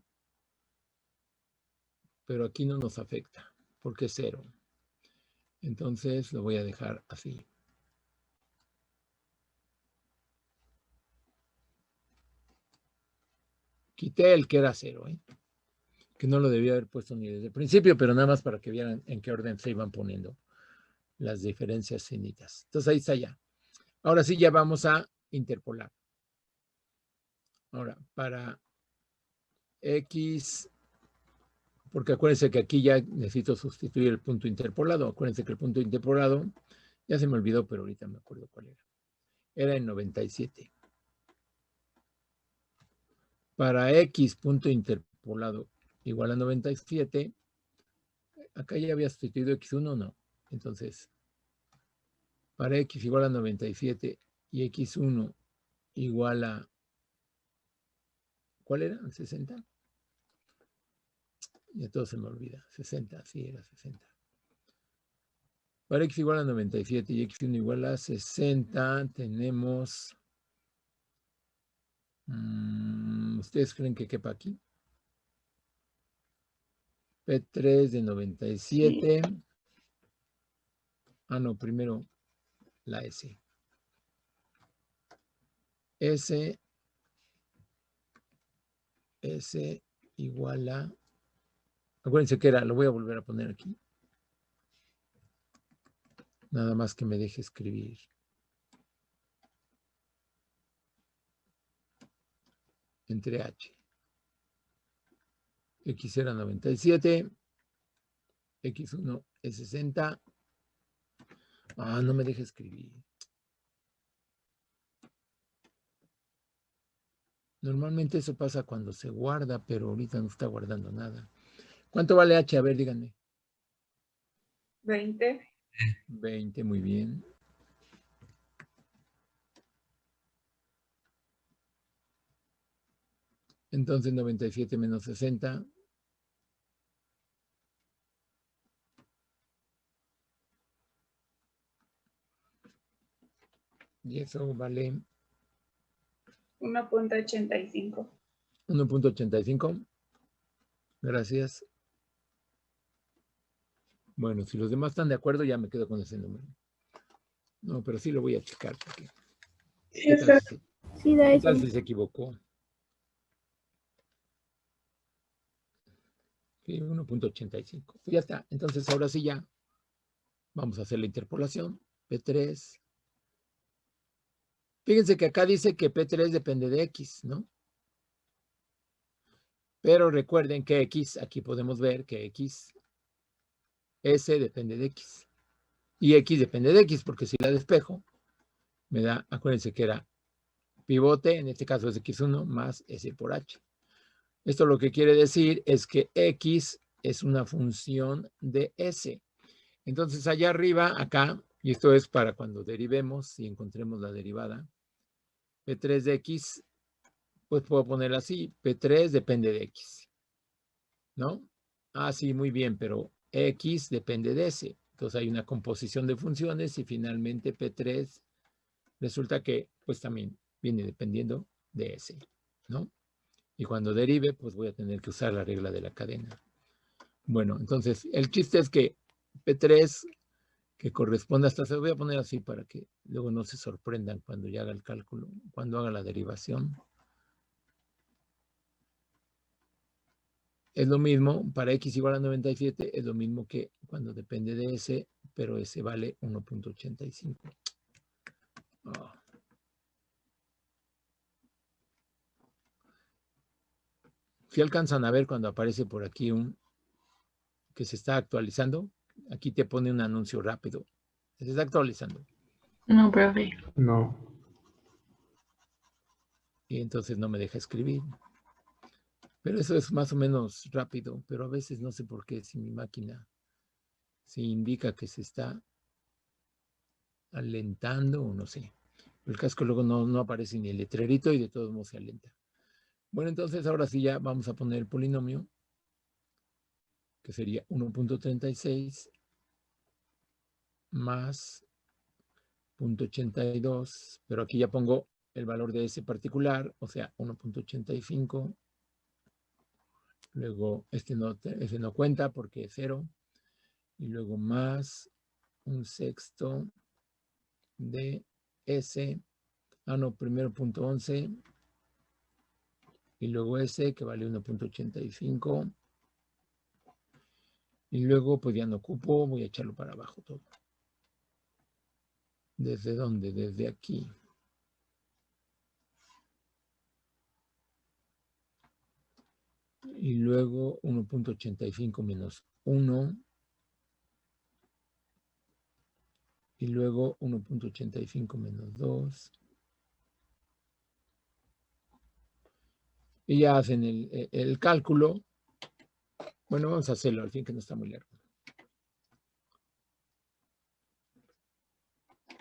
Pero aquí no nos afecta porque es 0. Entonces lo voy a dejar así. Quité el que era 0, que no lo debía haber puesto ni desde el principio, pero nada más para que vieran en qué orden se iban poniendo las diferencias finitas. Entonces ahí está ya. Ahora sí ya vamos a interpolar. Ahora, para X, porque acuérdense que aquí ya necesito sustituir el punto interpolado. Acuérdense que el punto interpolado, ya se me olvidó, pero ahorita me acuerdo cuál era. Era en 97. Para X punto interpolado igual a 97, acá ya había sustituido X1, no. Entonces, para X igual a 97 y X1 igual a, ¿cuál era? 60. Ya todo se me olvida. 60, sí, era 60. Para x igual a 97 y x1 igual a 60, tenemos... ¿ustedes creen que quepa aquí? P3 de 97. Sí. Ah, no, primero la S. S igual a... Acuérdense que era, lo voy a volver a poner aquí. Nada más que me deje escribir. Entre H. X era 97. X1 es 60. Ah, no me deje escribir. Normalmente eso pasa cuando se guarda, pero ahorita no está guardando nada. ¿Cuánto vale H? A ver, díganme. 20. 20, muy bien. Entonces 97 menos 60. Y eso vale 1.85. 1.85. Gracias. Bueno, si los demás están de acuerdo, ya me quedo con ese número. No, pero sí lo voy a checar. Porque, ¿qué tal si se equivocó? Sí, 1.85. Pues ya está. Entonces, ahora sí ya vamos a hacer la interpolación. P3. Fíjense que acá dice que P3 depende de X, ¿no? Pero recuerden que X, aquí podemos ver que X, S depende de X. Y X depende de X, porque si la despejo, me da, acuérdense que era pivote, en este caso es X1 más S por H. Esto lo que quiere decir es que X es una función de S. Entonces allá arriba, acá, y esto es para cuando derivemos y encontremos la derivada, P3 de X, pues puedo poner así, P3 depende de X, ¿no? Ah, sí, muy bien, pero X depende de S. Entonces hay una composición de funciones y finalmente P3 resulta que pues también viene dependiendo de S, ¿no? Y cuando derive, pues voy a tener que usar la regla de la cadena. Bueno, entonces el chiste es que P3, que corresponde hasta, se lo voy a poner así para que luego no se sorprendan cuando ya haga el cálculo, cuando haga la derivación. Es lo mismo, para X igual a 97, es lo mismo que cuando depende de S, pero S vale 1.85. Oh. Si alcanzan a ver cuando aparece por aquí un que se está actualizando, aquí te pone un anuncio rápido. Se está actualizando. No, profe. No. Y entonces no me deja escribir. Pero eso es más o menos rápido, pero a veces no sé por qué si mi máquina se indica que se está alentando o no sé. El casco luego no aparece ni el letrerito y de todos modos se alenta. Bueno, entonces ahora sí ya vamos a poner el polinomio, que sería 1.36 más 0.82, pero aquí ya pongo el valor de ese particular, o sea, 1.85. Luego ese no cuenta porque es 0. Y luego más un sexto de S. Ah, no, primero 0.11. Y luego S, que vale 1.85. Y luego, pues ya no ocupo, voy a echarlo para abajo todo. ¿Desde dónde? Desde aquí. Y luego 1.85 menos 1. Y luego 1.85 menos 2. Y ya hacen el cálculo. Bueno, vamos a hacerlo, al fin que no está muy largo.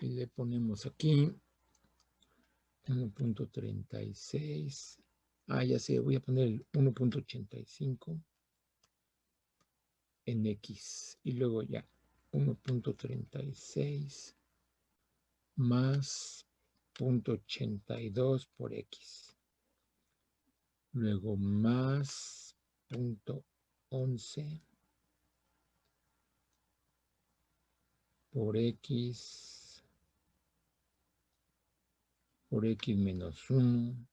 Y le ponemos aquí 1.36. Ah, ya sé, voy a poner el 1.85 en X. Y luego ya 1.36 más 0.82 por X. Luego más 0.11 por X menos 1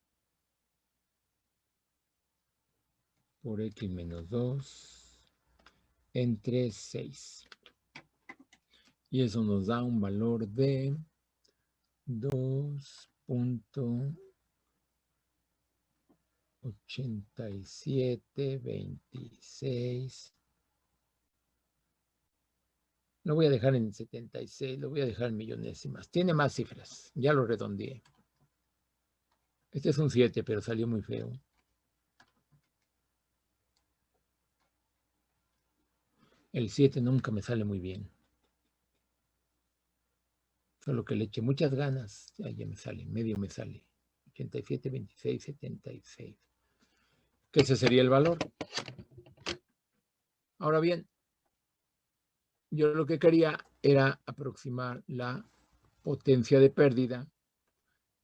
por X menos 2 entre 6. Y eso nos da un valor de 2.8726. Lo voy a dejar en 76, lo voy a dejar en millonésimas. Tiene más cifras, ya lo redondeé. Este es un 7, pero salió muy feo. El 7 nunca me sale muy bien. Solo que le eché muchas ganas. Ya me sale, medio me sale. 87, 26, 76. Que ese sería el valor. Ahora bien, yo lo que quería era aproximar la potencia de pérdida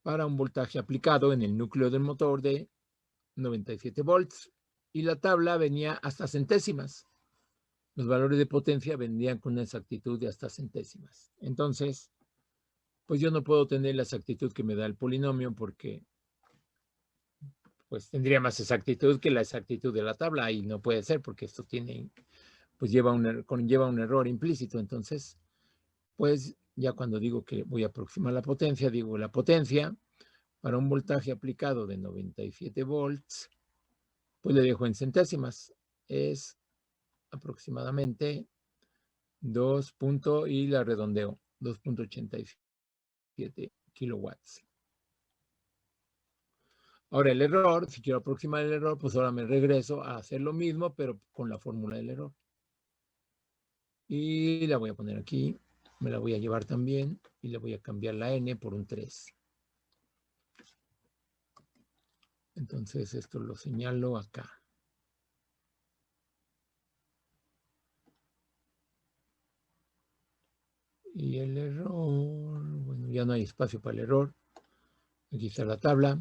para un voltaje aplicado en el núcleo del motor de 97 volts. Y la tabla venía hasta centésimas. Los valores de potencia vendían con una exactitud de hasta centésimas. Entonces, pues yo no puedo tener la exactitud que me da el polinomio porque pues tendría más exactitud que la exactitud de la tabla y no puede ser porque esto tiene, pues conlleva un error implícito. Entonces, pues ya cuando digo que voy a aproximar la potencia, digo la potencia para un voltaje aplicado de 97 volts, pues le dejo en centésimas. Es aproximadamente 2. Y la redondeo, 2.87 kilowatts. Ahora el error, si quiero aproximar el error, pues ahora me regreso a hacer lo mismo, pero con la fórmula del error. Y la voy a poner aquí, me la voy a llevar también y le voy a cambiar la n por un 3. Entonces esto lo señalo acá. Y el error, bueno, ya no hay espacio para el error. Aquí está la tabla.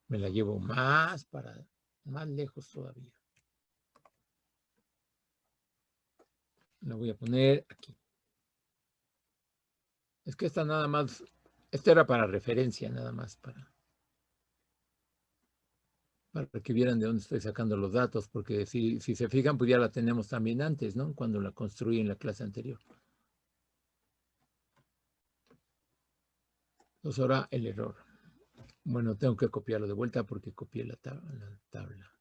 Me la llevo más lejos todavía. La voy a poner aquí. Es que esta nada más, esta era para referencia, nada más para que vieran de dónde estoy sacando los datos, porque si se fijan, pues ya la tenemos también antes, ¿no? Cuando la construí en la clase anterior. Entonces ahora el error. Bueno, tengo que copiarlo de vuelta porque copié la tabla.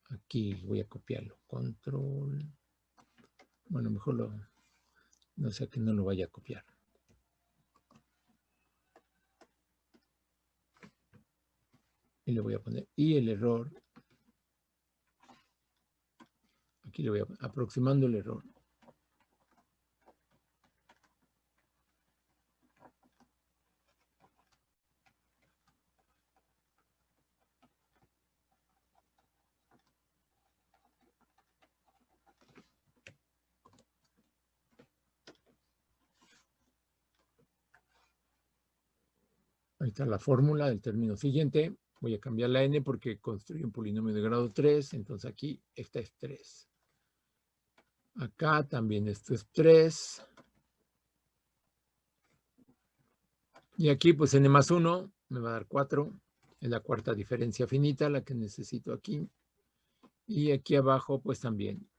Aquí voy a copiarlo. Control. Bueno, mejor no sé que no lo vaya a copiar. Y le voy a poner, y el error. Aquí le voy a poner, aproximando el error. Ahí está la fórmula del término siguiente. Voy a cambiar la n porque construí un polinomio de grado 3. Entonces aquí esta es 3. Acá también esto es 3. Y aquí pues n más 1 me va a dar 4. Es la cuarta diferencia finita la que necesito aquí. Y aquí abajo pues también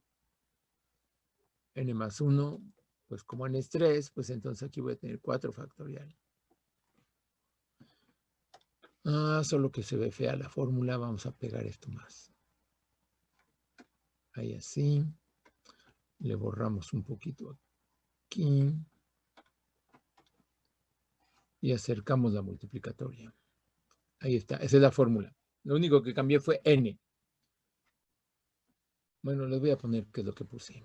n más 1. Pues como n es 3, pues entonces aquí voy a tener 4 factorial. Solo que se ve fea la fórmula. Vamos a pegar esto más. Ahí así. Le borramos un poquito aquí. Y acercamos la multiplicatoria. Ahí está. Esa es la fórmula. Lo único que cambié fue n. Bueno, les voy a poner qué es lo que puse.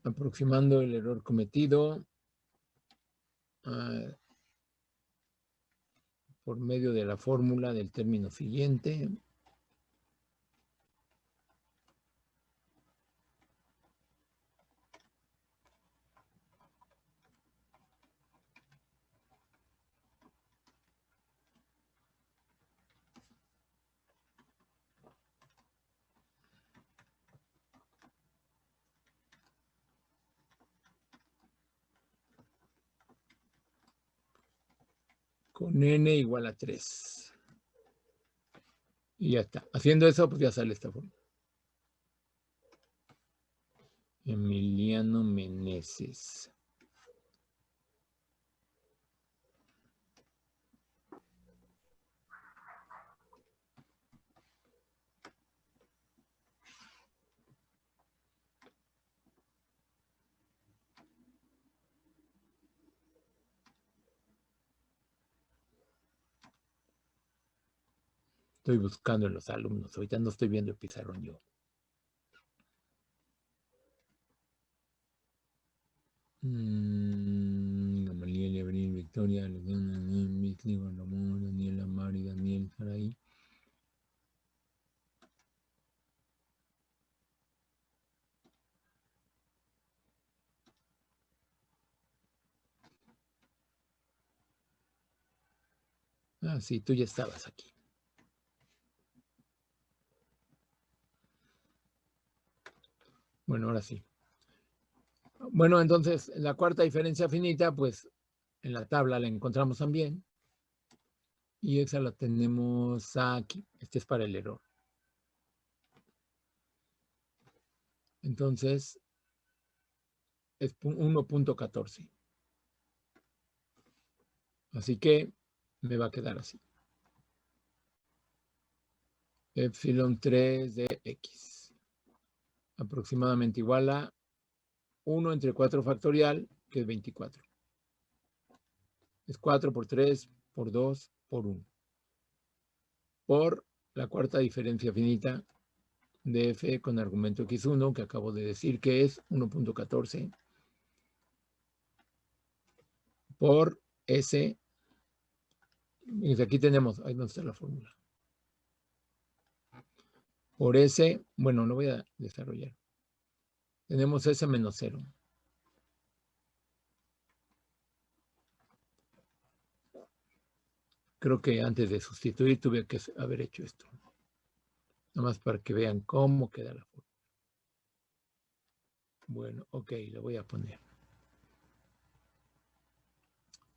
Aproximando el error cometido por medio de la fórmula del término siguiente. Con n igual a 3. Y ya está. Haciendo eso, pues ya sale esta forma. Emiliano Meneses. Estoy buscando en los alumnos. Ahorita no estoy viendo el pizarrón yo. Gamaliel, Abril, Victoria, Alejandra, Mitli, Ramón, Daniela, Mari, Daniel, Saray. Ah, sí, tú ya estabas aquí. Bueno, ahora sí. Bueno, entonces, la cuarta diferencia finita, pues en la tabla la encontramos también. Y esa la tenemos aquí. Este es para el error. Entonces, es 1.14. Así que me va a quedar así. Epsilon 3 de X. Aproximadamente igual a 1 entre 4 factorial, que es 24. Es 4 por 3 por 2 por 1. Por la cuarta diferencia finita de f con argumento x1, que acabo de decir que es 1.14, por s. Y aquí tenemos, ahí donde está la fórmula. Por s, bueno, lo voy a desarrollar. Tenemos s menos 0. Creo que antes de sustituir tuve que haber hecho esto. Nada más para que vean cómo queda la fórmula. Bueno, ok, lo voy a poner.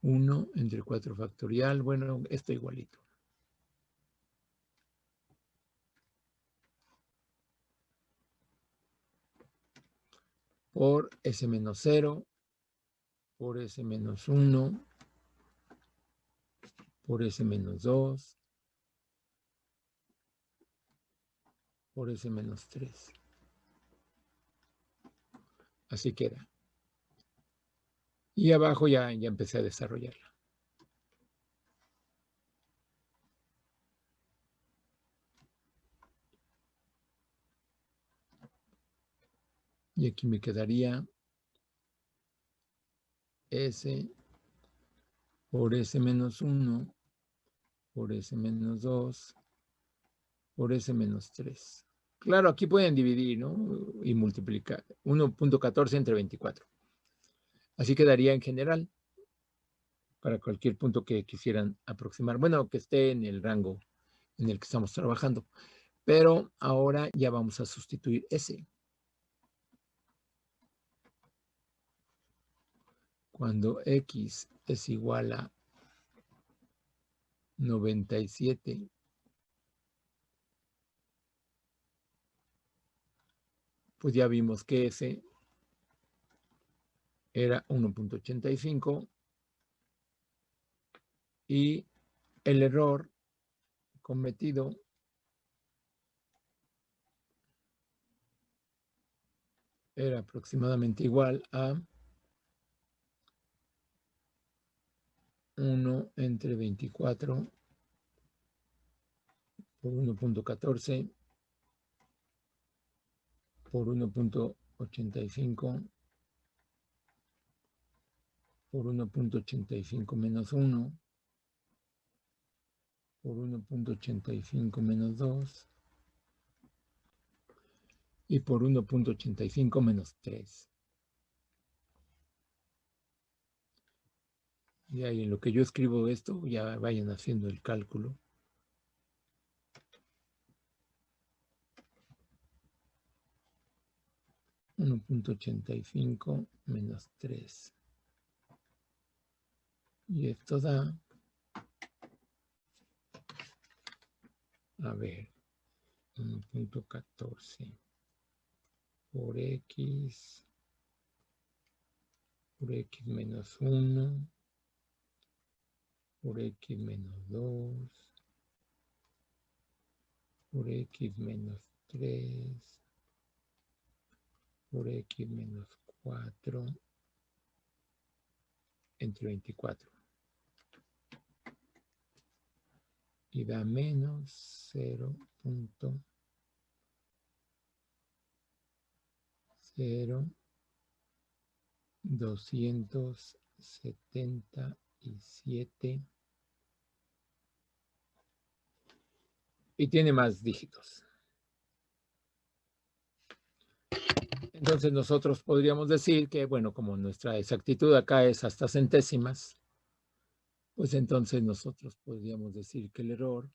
1 entre 4 factorial. Bueno, esto igualito. Por S menos 0. Por S menos 1. Por S menos 2. Por S menos 3. Así queda. Y abajo ya empecé a desarrollarla. Y aquí me quedaría S por S menos 1, por S menos 2, por S menos 3. Claro, aquí pueden dividir, ¿no? Y multiplicar. 1.14 entre 24. Así quedaría en general para cualquier punto que quisieran aproximar. Bueno, que esté en el rango en el que estamos trabajando. Pero ahora ya vamos a sustituir S. Cuando X es igual a 97, pues ya vimos que S era 1.85 y el error cometido era aproximadamente igual a 1 entre 24 por 1.14 por 1.85 por 1.85 menos 1 por 1.85 menos 2 y por 1.85 menos 3. Y ahí en lo que yo escribo esto, ya vayan haciendo el cálculo. .85 menos 3. Y esto da, a ver, 1.14 por x menos 1 por x menos 2 por x menos 3 por x menos 4 entre 24. Y da menos 0.277 y tiene más dígitos. Entonces nosotros podríamos decir que, bueno, como nuestra exactitud acá es hasta centésimas, pues entonces nosotros podríamos decir que el error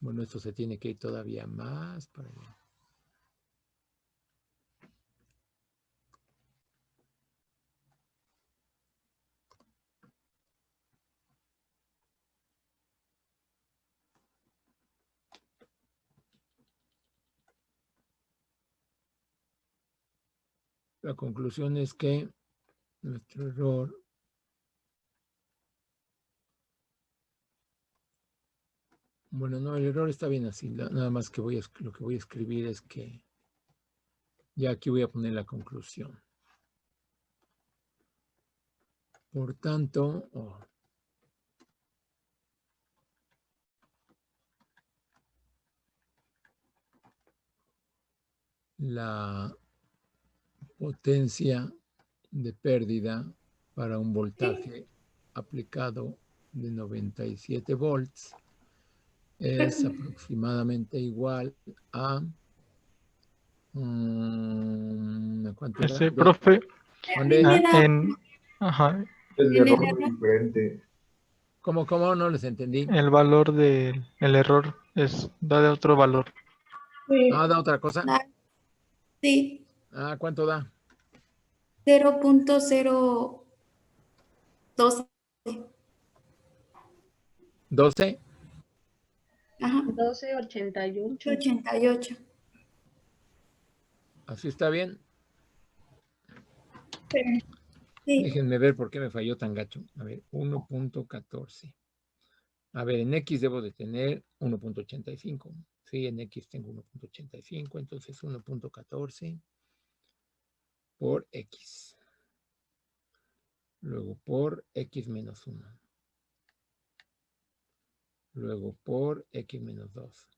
bueno, esto se tiene que ir todavía más para allá. La conclusión es que nuestro error bueno, no, el error está bien así. Nada más que lo que voy a escribir es que ya aquí voy a poner la conclusión. Por tanto, la potencia de pérdida para un voltaje aplicado de 97 volts es aproximadamente igual a ¿cuánto era? Profe, ¿Dónde? ajá, El error es diferente. ¿Cómo? No les entendí. el valor del error da de otro valor. Ah, da otra cosa. Sí, Ah, ¿cuánto da? 0.012. 12. Ajá, 1288. 88. ¿Así está bien? Sí, Déjenme ver por qué me falló tan gacho. A ver, 1.14. A ver, en X debo de tener 1.85. Sí, en X tengo 1.85, entonces 1.14 por X. Luego por X menos 1. Luego por X menos 2.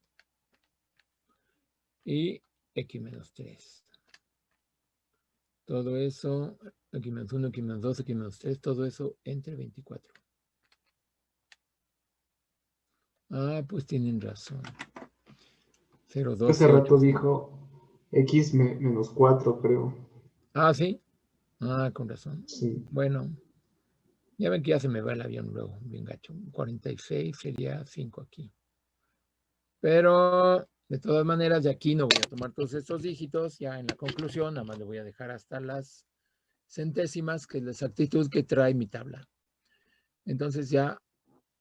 Y X menos 3. Todo eso, X menos 1, X menos 2, X menos 3, todo eso entre 24. Ah, pues tienen razón. 0.12. Hace rato dijo x menos 4, creo. Ah, ¿sí? Ah, con razón. Sí. Bueno, ya ven que ya se me va el avión luego, bien gacho. 46 sería 5 aquí. Pero, de todas maneras, de aquí no voy a tomar todos estos dígitos. Ya en la conclusión, nada más le voy a dejar hasta las centésimas, que es la exactitud que trae mi tabla. Entonces ya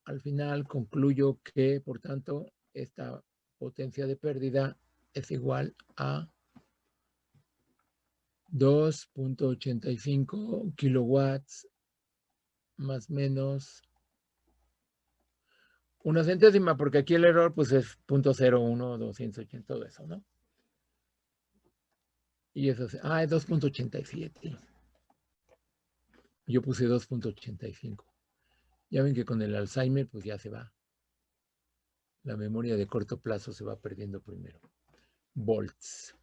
al final concluyo que, por tanto, esta potencia de pérdida es igual a 2.85 kilowatts más menos una centésima, porque aquí el error pues es 0.01, 280, todo eso, ¿no? Y eso es 2.87. Yo puse 2.85. Ya ven que con el Alzheimer pues ya se va. La memoria de corto plazo se va perdiendo primero. Volts.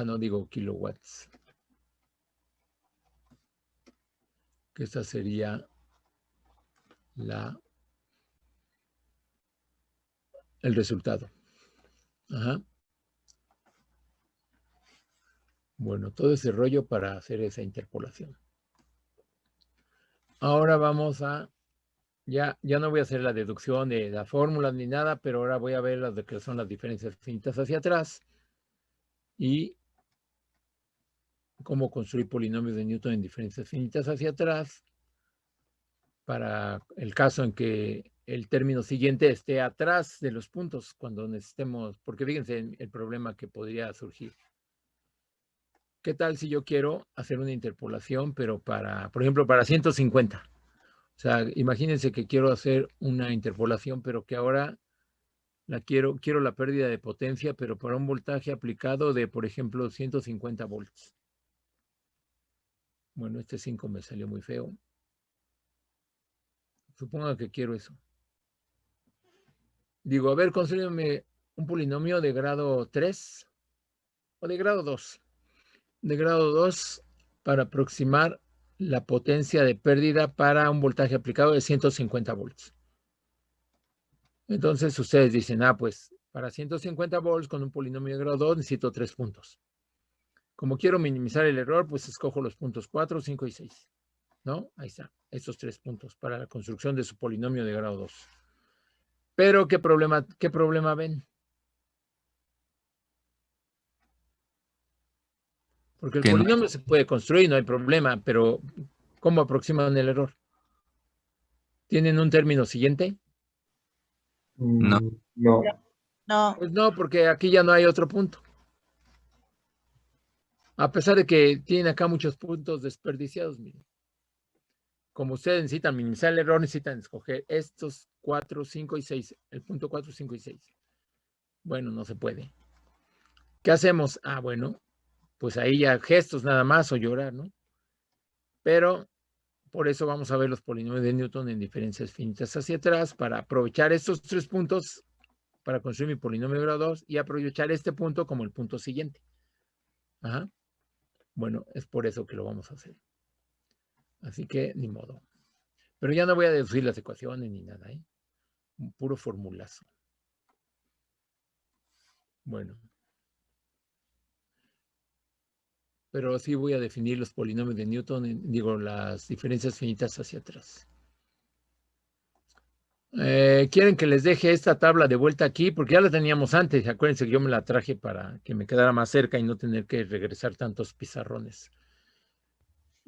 No digo kilowatts. que esta sería el resultado. Ajá. Bueno, todo ese rollo para hacer esa interpolación. Ahora vamos a, ya no voy a hacer la deducción de la fórmula ni nada, pero ahora voy a ver las de que son las diferencias finitas hacia atrás y cómo construir polinomios de Newton en diferencias finitas hacia atrás para el caso en que el término siguiente esté atrás de los puntos cuando necesitemos, porque fíjense el problema que podría surgir. ¿Qué tal si yo quiero hacer una interpolación, pero por ejemplo, para 150? O sea, imagínense que quiero hacer una interpolación, pero que ahora quiero la pérdida de potencia, pero para un voltaje aplicado de, por ejemplo, 150 volts. Bueno, este 5 me salió muy feo. Supongo que quiero eso. Digo, a ver, construyame un polinomio de grado 3 o de grado 2. De grado 2 para aproximar la potencia de pérdida para un voltaje aplicado de 150 volts. Entonces ustedes dicen, pues para 150 volts con un polinomio de grado 2 necesito 3 puntos. Como quiero minimizar el error, pues escojo los puntos 4, 5 y 6. ¿No? Ahí está, estos 3 puntos para la construcción de su polinomio de grado 2. Pero, ¿qué problema ven? Porque el polinomio se puede construir, no hay problema, pero ¿cómo aproximan el error? ¿Tienen un término siguiente? No. No. Pues no, porque aquí ya no hay otro punto. A pesar de que tienen acá muchos puntos desperdiciados, miren. Como ustedes necesitan minimizar el error, necesitan escoger estos 4, 5 y 6. El punto 4, 5 y 6. Bueno, no se puede. ¿Qué hacemos? Bueno, pues ahí ya gestos nada más o llorar, ¿no? Pero por eso vamos a ver los polinomios de Newton en diferencias finitas hacia atrás para aprovechar estos 3 puntos para construir mi polinomio de grado 2 y aprovechar este punto como el punto siguiente. Ajá. Bueno, es por eso que lo vamos a hacer. Así que, ni modo. Pero ya no voy a deducir las ecuaciones ni nada, ¿eh? Un puro formulazo. Bueno. Pero sí voy a definir los polinomios de Newton, las diferencias finitas hacia atrás. ¿Quieren que les deje esta tabla de vuelta aquí? Porque ya la teníamos antes. Acuérdense que yo me la traje para que me quedara más cerca y no tener que regresar tantos pizarrones.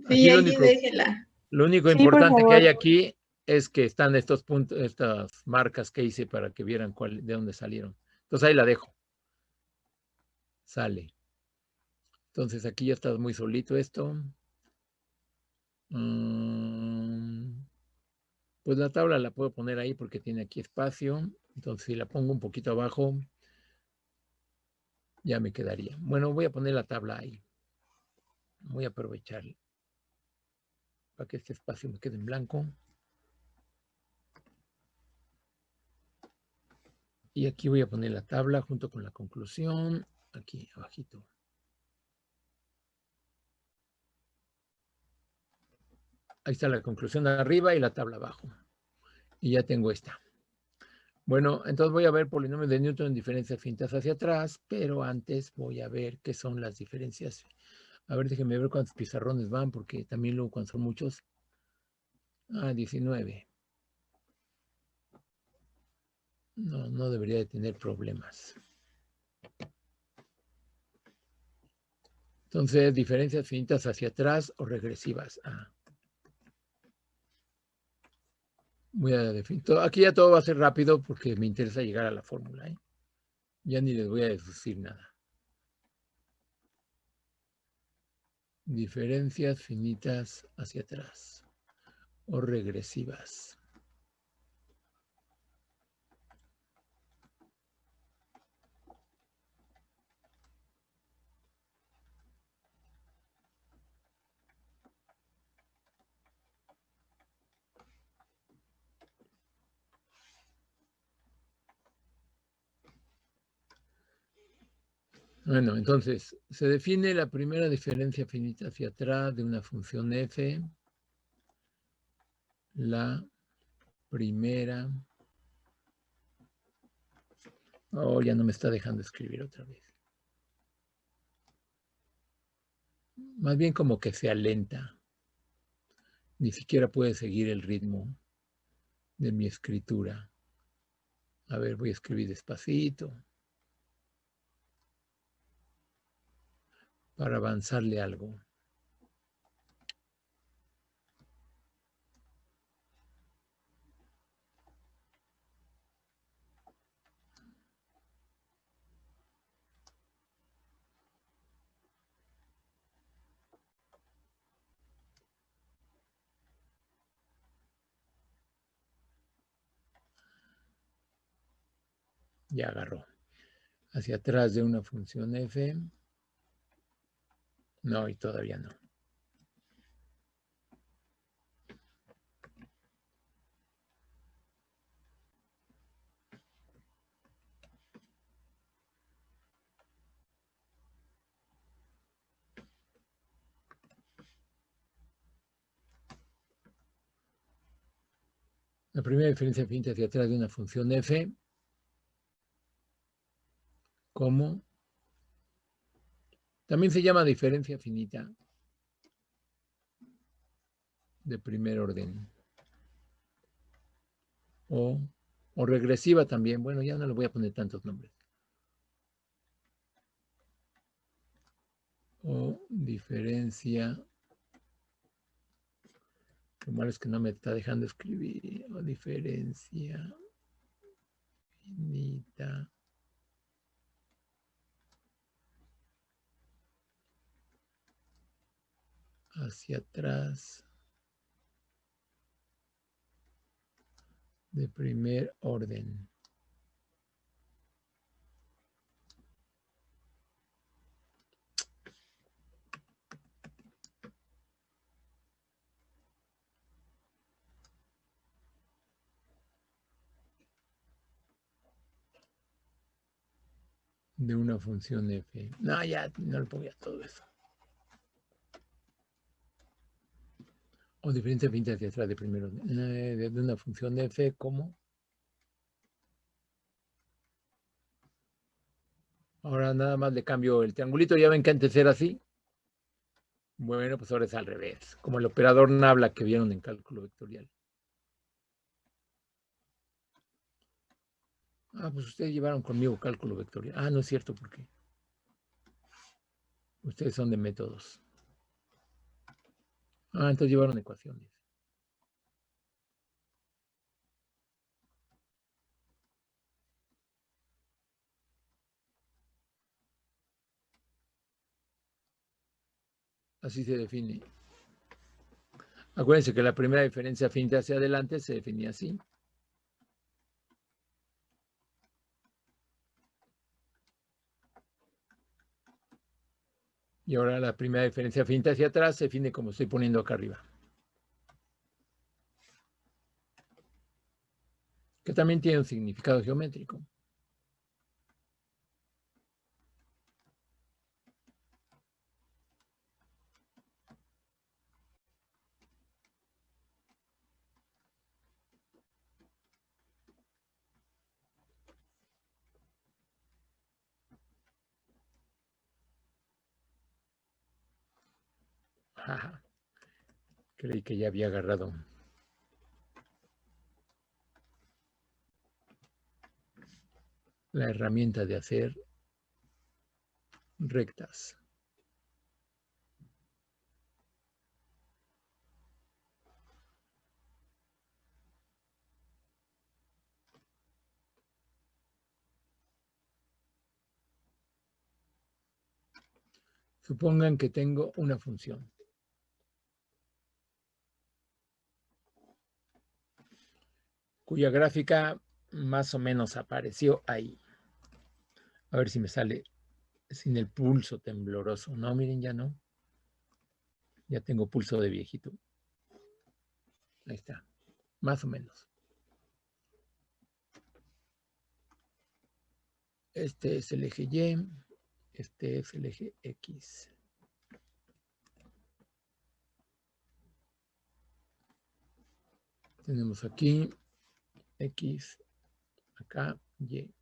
Sí, allí déjela. Lo único Sí, importante por que hay favor. aquí es que están estos puntos, estas marcas que hice para que vieran de dónde salieron. Entonces ahí la dejo. Sale. Entonces aquí ya está muy solito esto. Pues la tabla la puedo poner ahí porque tiene aquí espacio. Entonces si la pongo un poquito abajo, ya me quedaría. Bueno, voy a poner la tabla ahí. Voy a aprovechar para que este espacio me quede en blanco. Y aquí voy a poner la tabla junto con la conclusión. Aquí abajito. Ahí está la conclusión arriba y la tabla abajo. Y ya tengo esta. Bueno, entonces voy a ver polinomios de Newton en diferencias finitas hacia atrás, pero antes voy a ver qué son las diferencias. A ver, déjenme ver cuántos pizarrones van, porque también luego cuando son muchos. 19. No debería de tener problemas. Entonces, diferencias finitas hacia atrás o regresivas. Voy a definir. Aquí ya todo va a ser rápido porque me interesa llegar a la fórmula. Ya ni les voy a deducir nada. Diferencias finitas hacia atrás o regresivas. Bueno, entonces, se define la primera diferencia finita hacia atrás de una función f la primera. Oh, ya no me está dejando escribir otra vez. Más bien como que se alenta. Ni siquiera puede seguir el ritmo de mi escritura. A ver, voy a escribir despacito para avanzarle algo. Ya agarró. Hacia atrás de una función f. No, y todavía no. La primera diferencia finita hacia atrás de una función f, como también se llama diferencia finita de primer orden. O regresiva también. Bueno, ya no le voy a poner tantos nombres. O diferencia. Lo malo es que no me está dejando escribir. O diferencia finita hacia atrás de primer orden. De una función f. No, ya no le ponía todo eso. O diferencia finita hacia atrás de primer orden. De una función f, como ahora nada más le cambio el triangulito. Ya ven que antes era así. Bueno, pues ahora es al revés. Como el operador nabla que vieron en cálculo vectorial. Ah, pues ustedes llevaron conmigo cálculo vectorial. Ah, no es cierto, ¿por qué? Ustedes son de métodos. Ah, entonces llevaron ecuaciones. Así se define. Acuérdense que la primera diferencia finita hacia adelante se definía así. Y ahora la primera diferencia finita hacia atrás se define como estoy poniendo acá arriba. Que también tiene un significado geométrico. Ajá. Creí que ya había agarrado. La herramienta de hacer rectas. Supongan que tengo una función. Cuya gráfica más o menos apareció ahí. A ver si me sale sin el pulso tembloroso. No, miren, ya no. Ya tengo pulso de viejito. Ahí está. Más o menos. Este es el eje Y. Este es el eje X. Tenemos aquí X, acá Y.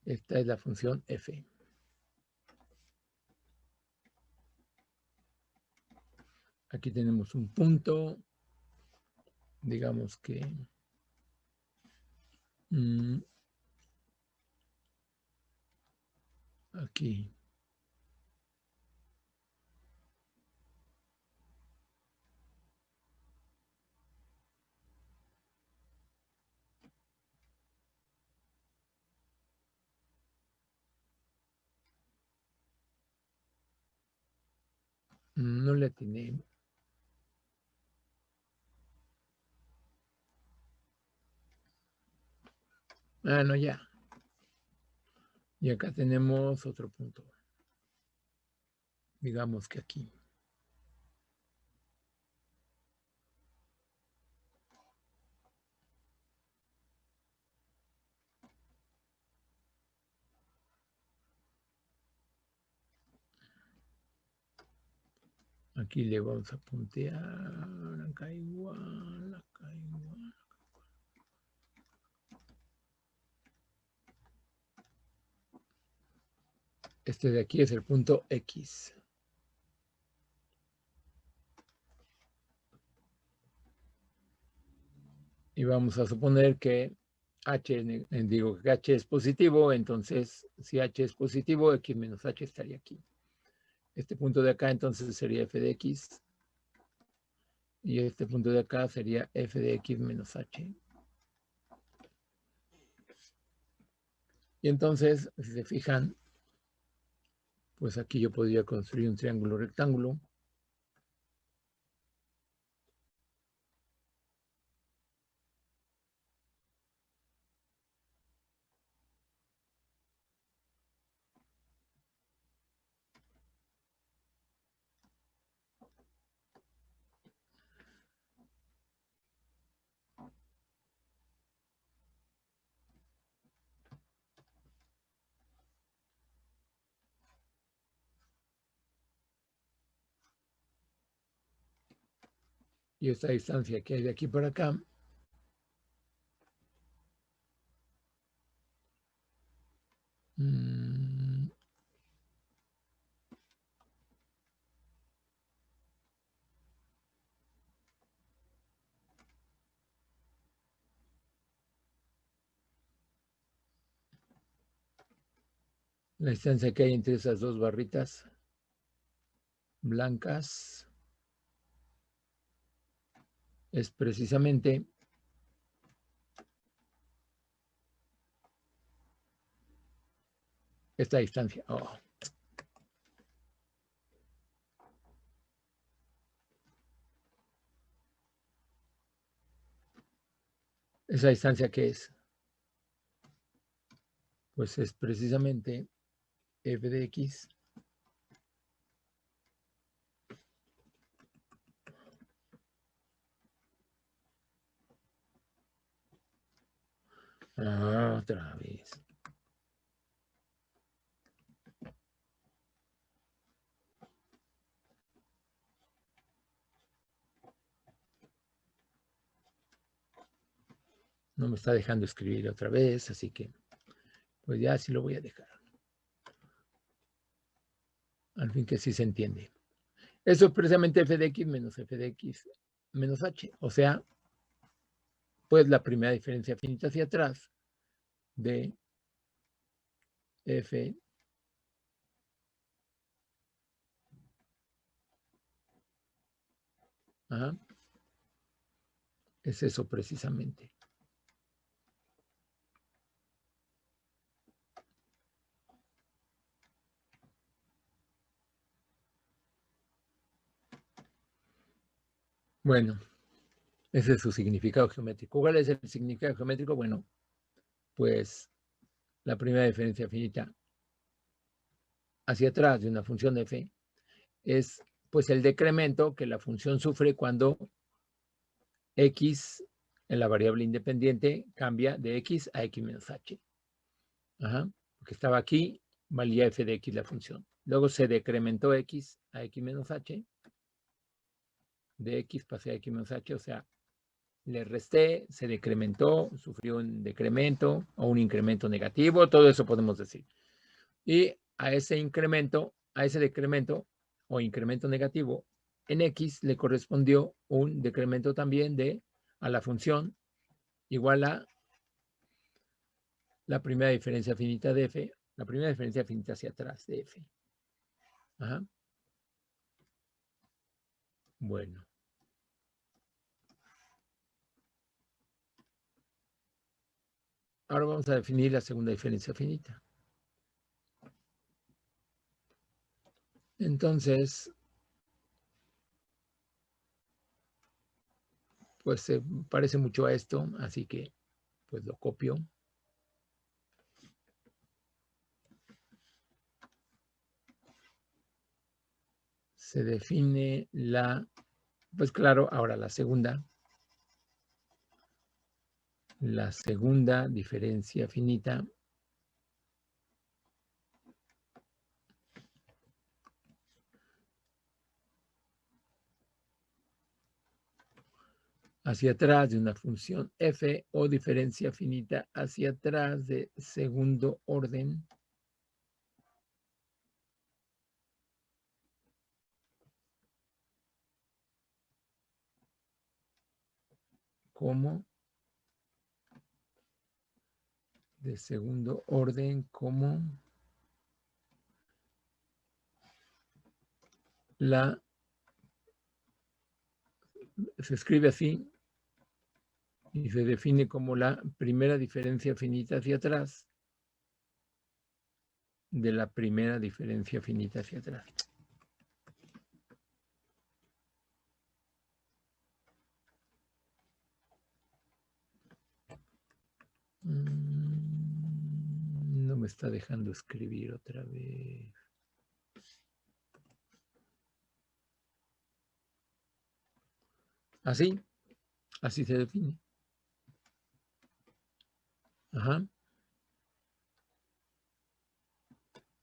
Esta es la función F. Aquí tenemos un punto, digamos que aquí. No le atiné. Ah, no, ya. Y acá tenemos otro punto. Digamos que aquí. Aquí le vamos a puntear. Acá igual, acá igual. Este de aquí es el punto X. Y vamos a suponer que H, digo que H es positivo, entonces si H es positivo, X menos H estaría aquí. Este punto de acá entonces sería F de X. Y este punto de acá sería F de X menos H. Y entonces, si se fijan, pues aquí yo podría construir un triángulo rectángulo. Y esta distancia que hay de aquí para acá, la distancia que hay entre esas dos barritas blancas es precisamente esta distancia. Oh. ¿Esa distancia qué es? Pues es precisamente F de X otra vez. No me está dejando escribir otra vez, así que pues ya sí lo voy a dejar. Al fin que sí se entiende. Eso es precisamente F de X menos F de X menos H. O sea, pues la primera diferencia finita hacia atrás de F es eso precisamente. Bueno, ese es su significado geométrico. ¿Cuál es el significado geométrico? Bueno, pues la primera diferencia finita hacia atrás de una función de f es pues el decremento que la función sufre cuando x en la variable independiente cambia de x a x menos h. Porque estaba aquí, valía f de x la función. Luego se decrementó x a x menos h. De x pasé a x menos h, o sea, le resté, se decrementó, sufrió un decremento o un incremento negativo, todo eso podemos decir. Y a ese incremento, a ese decremento o incremento negativo en X le correspondió un decremento también a la función igual a la primera diferencia finita de F, la primera diferencia finita hacia atrás de F. Ajá. Bueno. Ahora vamos a definir la segunda diferencia finita. Entonces, pues se parece mucho a esto, así que pues lo copio. Se define pues claro, ahora la segunda diferencia finita hacia atrás de una función f o diferencia finita hacia atrás de segundo orden como se escribe así y se define como la primera diferencia finita hacia atrás de la primera diferencia finita hacia atrás. No me está dejando escribir otra vez. Así se define. Ajá.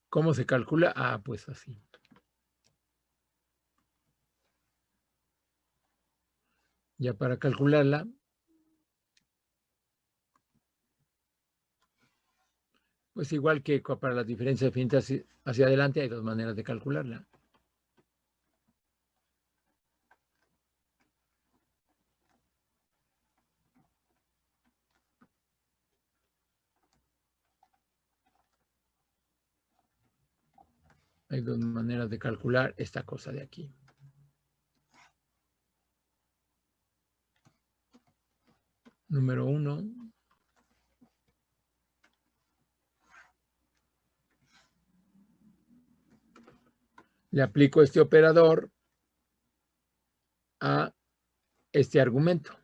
¿Cómo se calcula? Ah, pues así. Ya para calcularla, pues igual que para las diferencias finitas hacia adelante, hay dos maneras de calcularla. Hay dos maneras de calcular esta cosa de aquí. Número 1. Le aplico este operador a este argumento.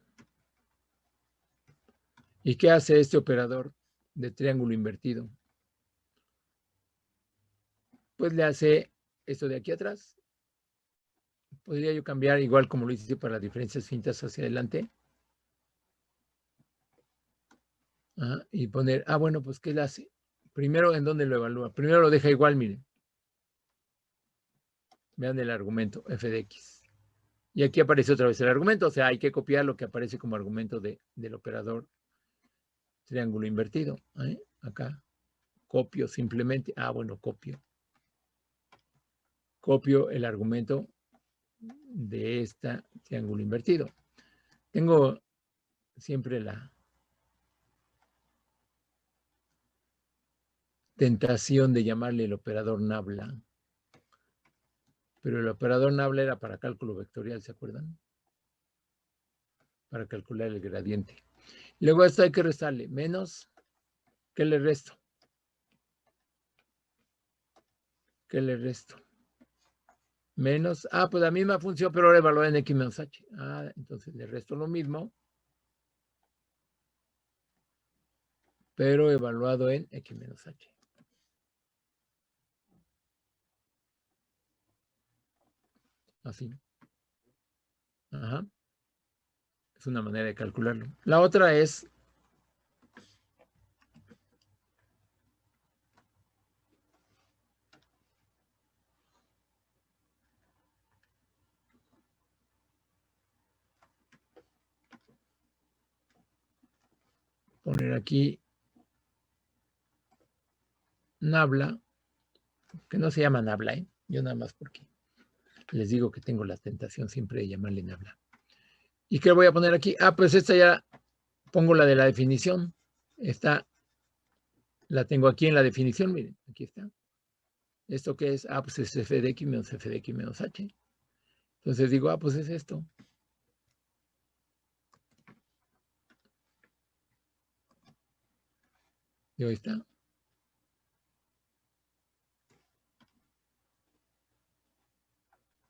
¿Y qué hace este operador de triángulo invertido? Pues le hace esto de aquí atrás. Podría yo cambiar igual como lo hice para las diferencias finitas hacia adelante. Y poner, bueno, pues ¿qué le hace? Primero, ¿en dónde lo evalúa? Primero lo deja igual, miren. Vean el argumento, f de x. Y aquí aparece otra vez el argumento, o sea, hay que copiar lo que aparece como argumento del operador triángulo invertido. Acá, copio simplemente. Bueno, copio el argumento de este triángulo invertido. Tengo siempre la tentación de llamarle el operador nabla. Pero el operador nabla era para cálculo vectorial, ¿se acuerdan? Para calcular el gradiente. Luego a esto hay que restarle menos. ¿Qué le resto? ¿Qué le resto? Menos. Pues la misma función, pero ahora evaluada en x menos h. Entonces le resto lo mismo, pero evaluado en x menos h. Así. Es una manera de calcularlo. La otra es poner aquí Nabla, que no se llama Nabla, ¿eh? Yo nada más porque les digo que tengo la tentación siempre de llamarle Nabla. ¿Y qué voy a poner aquí? Ah, pues esta ya pongo la de la definición. Esta la tengo aquí en la definición, miren, aquí está. ¿Esto qué es? Ah, pues es f de x menos h. Entonces digo, ah, pues es esto. Y ahí está.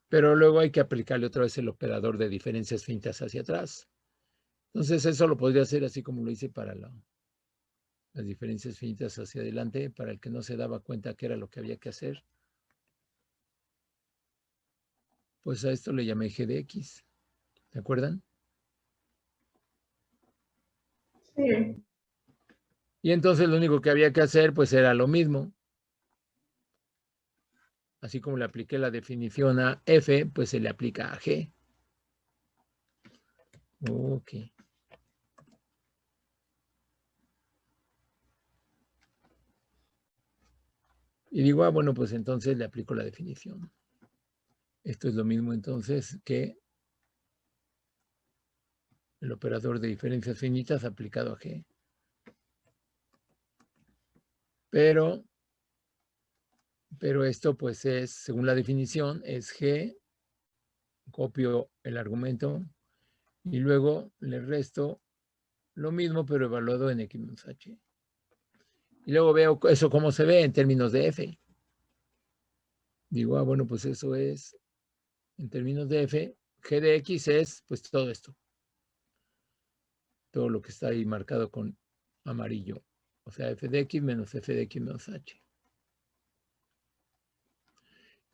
Pero luego hay que aplicarle otra vez el operador de diferencias finitas hacia atrás. Entonces eso lo podría hacer así como lo hice para las diferencias finitas hacia adelante, para el que no se daba cuenta que era lo que había que hacer. Pues a esto le llamé g de x. ¿Se acuerdan? Sí. Y entonces lo único que había que hacer pues era lo mismo. Así como le apliqué la definición a f, pues se le aplica a g. Ok. Y digo, ah, bueno, pues entonces le aplico la definición. Esto es lo mismo entonces que el operador de diferencias finitas aplicado a g. Pero esto pues es, según la definición, es g, copio el argumento y luego le resto lo mismo pero evaluado en x menos h. Y luego veo eso cómo se ve en términos de f. Digo, ah, bueno, pues eso es, en términos de f, g de x es pues todo esto. Todo lo que está ahí marcado con amarillo. O sea, f de x menos h.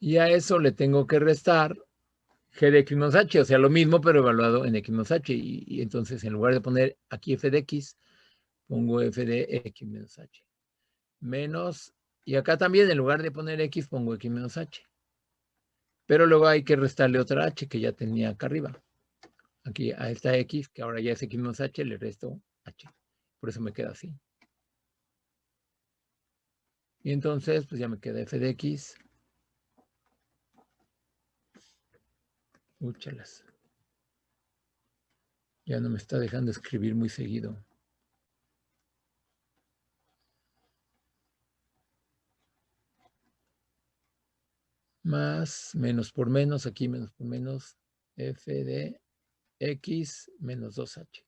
Y a eso le tengo que restar g de x menos h, o sea, lo mismo, pero evaluado en x menos h. Y entonces, en lugar de poner aquí f de x, pongo f de x menos h. Menos, y acá también, en lugar de poner x, pongo x menos h. Pero luego hay que restarle otra h que ya tenía acá arriba. Aquí a esta x, que ahora ya es x menos h, le resto h. Por eso me queda así. Y entonces, pues ya me queda f de x. Úchalas. Ya no me está dejando escribir muy seguido. Más, menos por menos, aquí menos por menos, f de x menos 2h.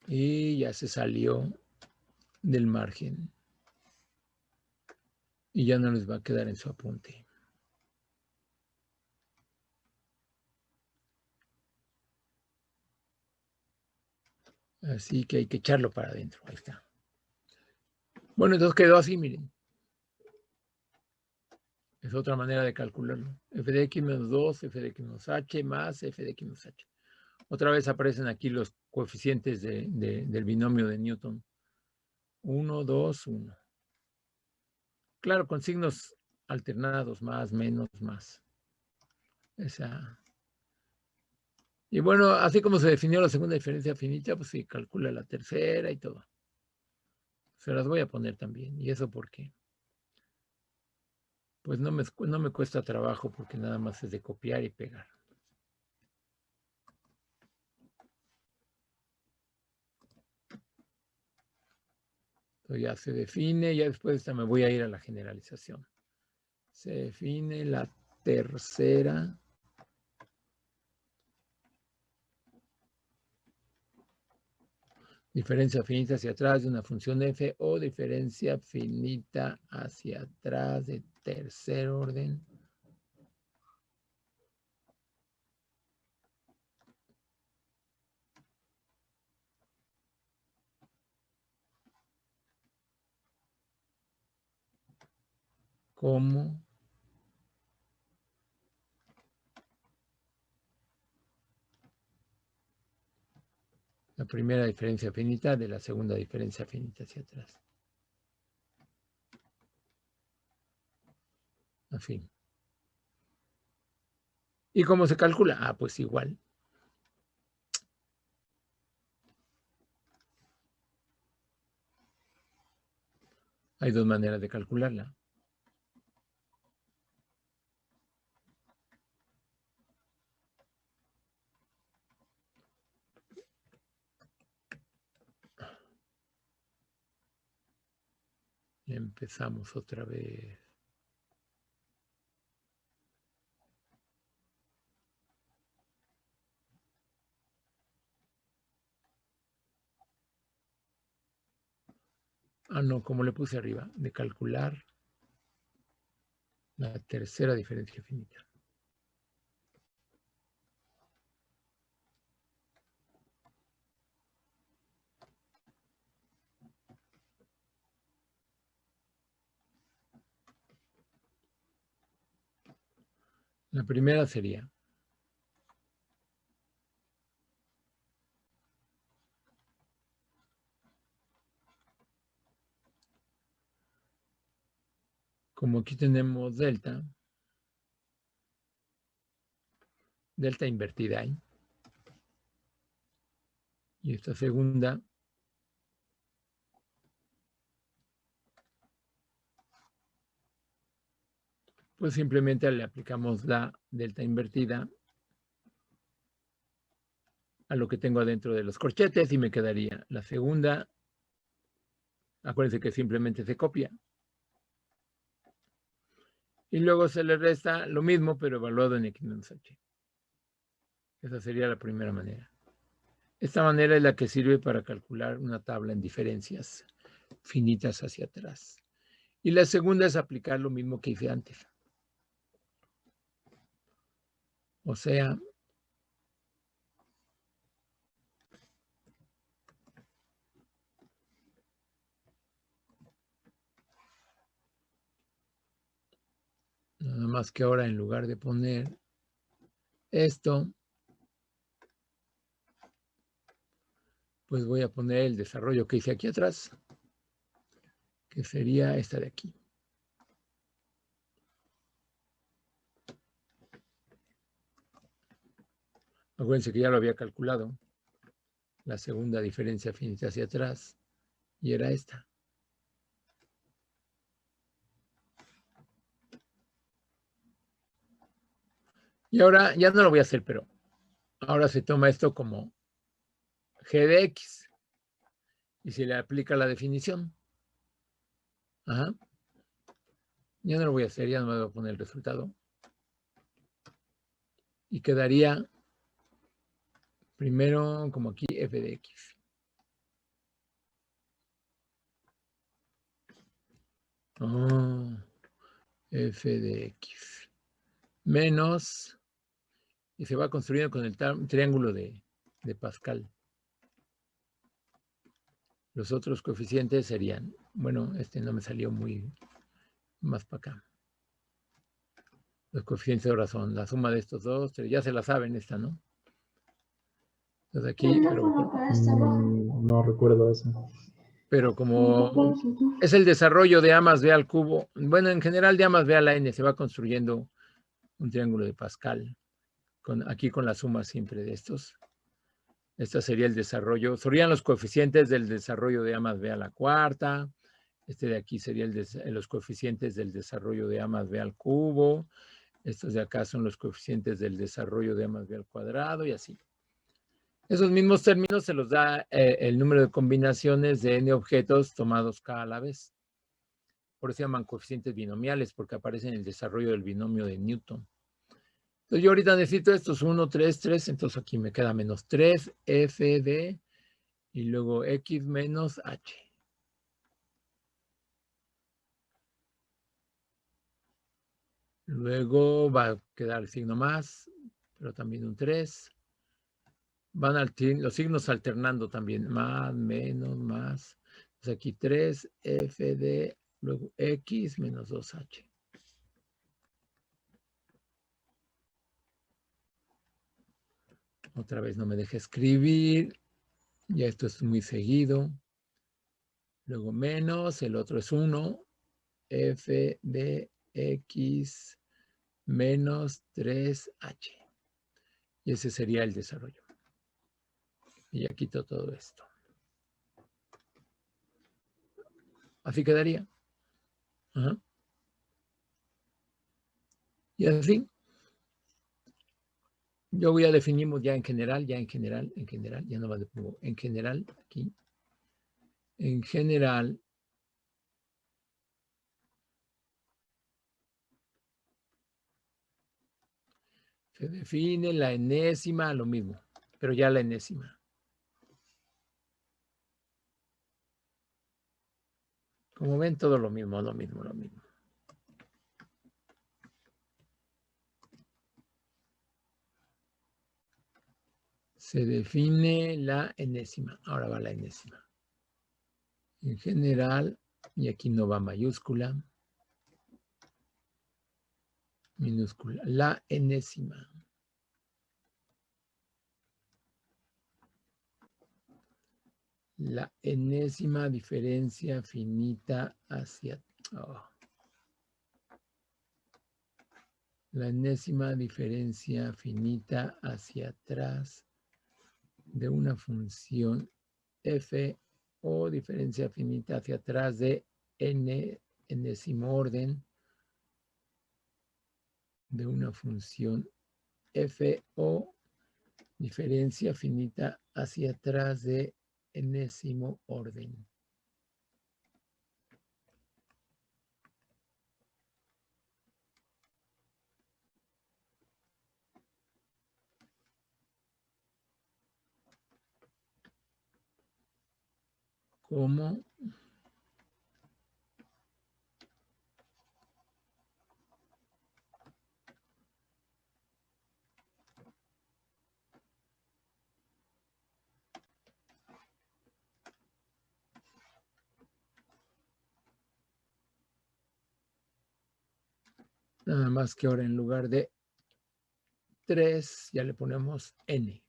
Y ya se salió del margen. Y ya no les va a quedar en su apunte. Así que hay que echarlo para adentro. Ahí está. Bueno, entonces quedó así, miren. Es otra manera de calcularlo. F de x menos 2, f de x menos h más f de x menos h. Otra vez aparecen aquí los coeficientes del binomio de Newton. 1, 2, 1. Claro, con signos alternados, más, menos, más. Esa. Y bueno, así como se definió la segunda diferencia finita, pues se calcula la tercera y todo. Se las voy a poner también. ¿Y eso por qué? Pues no me cuesta trabajo porque nada más es de copiar y pegar. Entonces ya se define, ya después me voy a ir a la generalización. Se define la tercera diferencia finita hacia atrás de una función f o diferencia finita hacia atrás de tercer orden. Como la primera diferencia finita de la segunda diferencia finita hacia atrás. En fin. ¿Y cómo se calcula? Ah, pues igual. Hay dos maneras de calcularla. Y empezamos otra vez. Ah, no, como le puse arriba, de calcular la tercera diferencia finita. La primera sería como aquí tenemos delta invertida ahí. Y esta segunda pues simplemente le aplicamos la delta invertida a lo que tengo adentro de los corchetes y me quedaría la segunda. Acuérdense que simplemente se copia. Y luego se le resta lo mismo, pero evaluado en x menos h. Esa sería la primera manera. Esta manera es la que sirve para calcular una tabla en diferencias finitas hacia atrás. Y la segunda es aplicar lo mismo que hice antes. O sea, nada más que ahora en lugar de poner esto, pues voy a poner el desarrollo que hice aquí atrás, que sería esta de aquí. Acuérdense que ya lo había calculado, la segunda diferencia finita hacia atrás, y era esta. Y ahora ya no lo voy a hacer, pero ahora se toma esto como g de x y se le aplica la definición. Ajá. Ya no lo voy a hacer, ya no me voy a poner el resultado. Y quedaría primero como aquí f de x. Oh, f de x menos, y se va construyendo con el triángulo de Pascal. Los otros coeficientes serían, bueno, este no me salió muy más para acá. Los coeficientes ahora son la suma de estos dos, ya se la saben esta, ¿no? Entonces aquí, no recuerdo eso. Pero como es el desarrollo de A más B al cubo, bueno, en general de A más B a la N se va construyendo un triángulo de Pascal, aquí con la suma siempre de estos. Este sería el desarrollo, serían los coeficientes del desarrollo de A más B a la cuarta. Este de aquí sería los coeficientes del desarrollo de A más B al cubo. Estos de acá son los coeficientes del desarrollo de A más B al cuadrado y así. Esos mismos términos se los da el número de combinaciones de n objetos tomados k a la vez. Por eso se llaman coeficientes binomiales, porque aparecen en el desarrollo del binomio de Newton. Entonces yo ahorita necesito estos 1, 3, 3, entonces aquí me queda menos 3, f de, y luego x menos h. Luego va a quedar el signo más, pero también un 3. Van los signos alternando también, más, menos, más. Entonces aquí 3, f de, luego x menos 2h. Otra vez no me deja escribir. Ya esto es muy seguido. Luego menos, el otro es 1, f de x menos 3h. Y ese sería el desarrollo. Y ya quito todo esto. Así quedaría. Ajá. Y así. Yo voy a definimos ya en general, ya no va de pongo en general, aquí. En general, se define la enésima, lo mismo, pero ya la enésima. Como ven, todo lo mismo. Se define la enésima. Ahora va la enésima. En general, y aquí no va mayúscula, minúscula, la enésima. La enésima diferencia finita hacia... La enésima diferencia finita hacia atrás de una función f o diferencia finita hacia atrás de n enésimo orden de una función f o diferencia finita hacia atrás de enésimo orden. ¿Cómo? Nada más que ahora en lugar de 3 ya le ponemos n.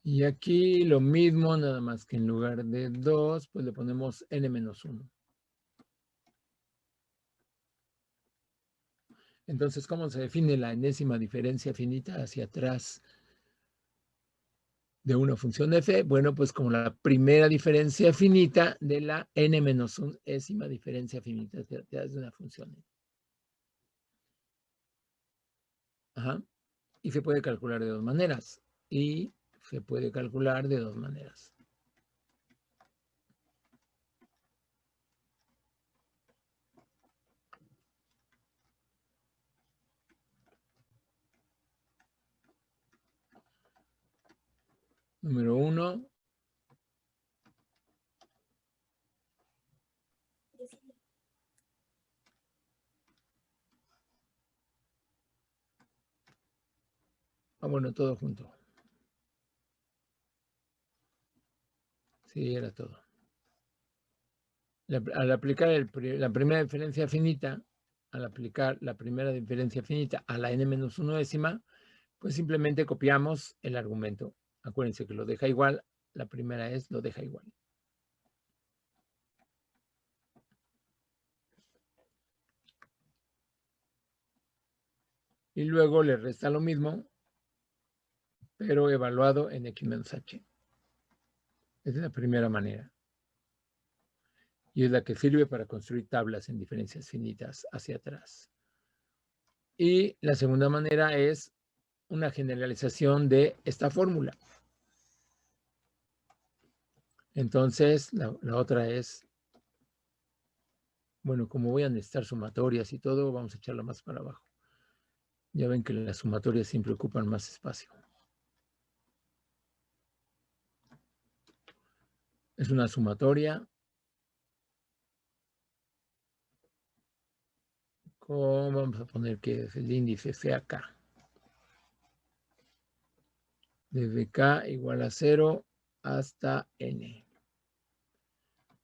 Y aquí lo mismo, nada más que en lugar de 2, pues le ponemos n-1. Entonces, ¿cómo se define la enésima diferencia finita hacia atrás de una función f? Bueno, pues como la primera diferencia finita de la n-1ésima diferencia finita hacia atrás de una función. Ajá. Y se puede calcular de dos maneras. Número 1. Bueno, todo junto. Sí, era todo. Al aplicar la primera diferencia finita, al aplicar la primera diferencia finita a la n-1ésima, pues simplemente copiamos el argumento. Acuérdense que lo deja igual. La primera es lo deja igual. Y luego le resta lo mismo, pero evaluado en x-h. Esa es la primera manera. Y es la que sirve para construir tablas en diferencias finitas hacia atrás. Y la segunda manera es una generalización de esta fórmula. Entonces, la otra es, bueno, como voy a necesitar sumatorias y todo, vamos a echarla más para abajo. Ya ven que las sumatorias siempre ocupan más espacio. Es una sumatoria con, vamos a poner que el índice sea K. Desde K igual a 0 hasta N.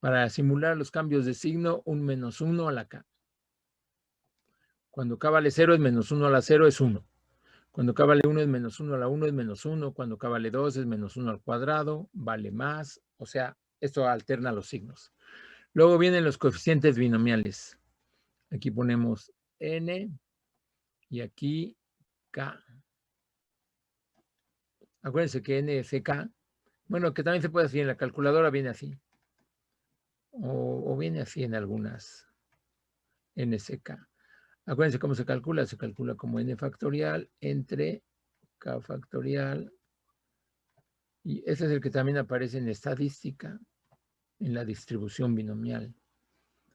Para simular los cambios de signo, un -1 a la K. Cuando K vale 0 es -1 a la 0 es 1. Cuando K vale 1 es -1 a la 1 es -1. Cuando K vale 2 es -1 al cuadrado, vale más. O sea, esto alterna los signos. Luego vienen los coeficientes binomiales. Aquí ponemos N y aquí K. Acuérdense que N es K Bueno, que también se puede así en la calculadora, viene así. O viene así en algunas NSK. Acuérdense cómo se calcula como n factorial entre k factorial, y ese es el que también aparece en estadística, en la distribución binomial.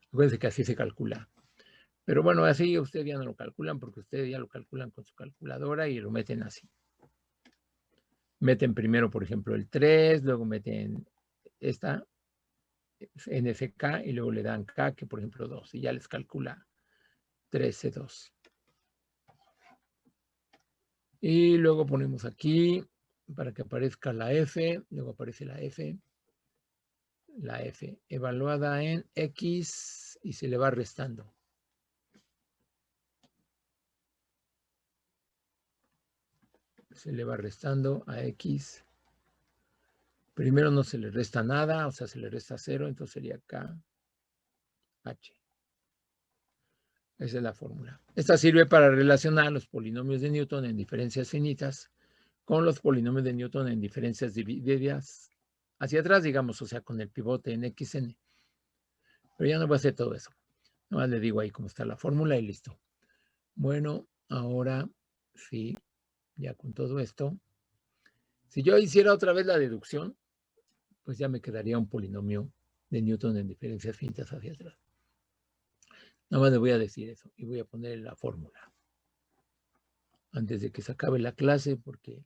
Acuérdense que así se calcula. Pero bueno, así ustedes ya no lo calculan porque ustedes ya lo calculan con su calculadora y lo meten así. Meten primero, por ejemplo, el 3, luego meten esta NFK y luego le dan K, que por ejemplo 2, y ya les calcula 13,2. Y luego ponemos aquí para que aparezca la F, luego aparece la F evaluada en X y se le va restando. Se le va restando a X. Primero no se le resta nada, o sea, se le resta 0, entonces sería K, H. Esa es la fórmula. Esta sirve para relacionar los polinomios de Newton en diferencias finitas con los polinomios de Newton en diferencias divididas hacia atrás, digamos, o sea, con el pivote en XN. Pero ya no voy a hacer todo eso. Nomás le digo ahí cómo está la fórmula y listo. Bueno, ahora sí, ya con todo esto, si yo hiciera otra vez la deducción, pues ya me quedaría un polinomio de Newton en diferencias finitas hacia atrás. Nada más le voy a decir eso y voy a poner la fórmula antes de que se acabe la clase porque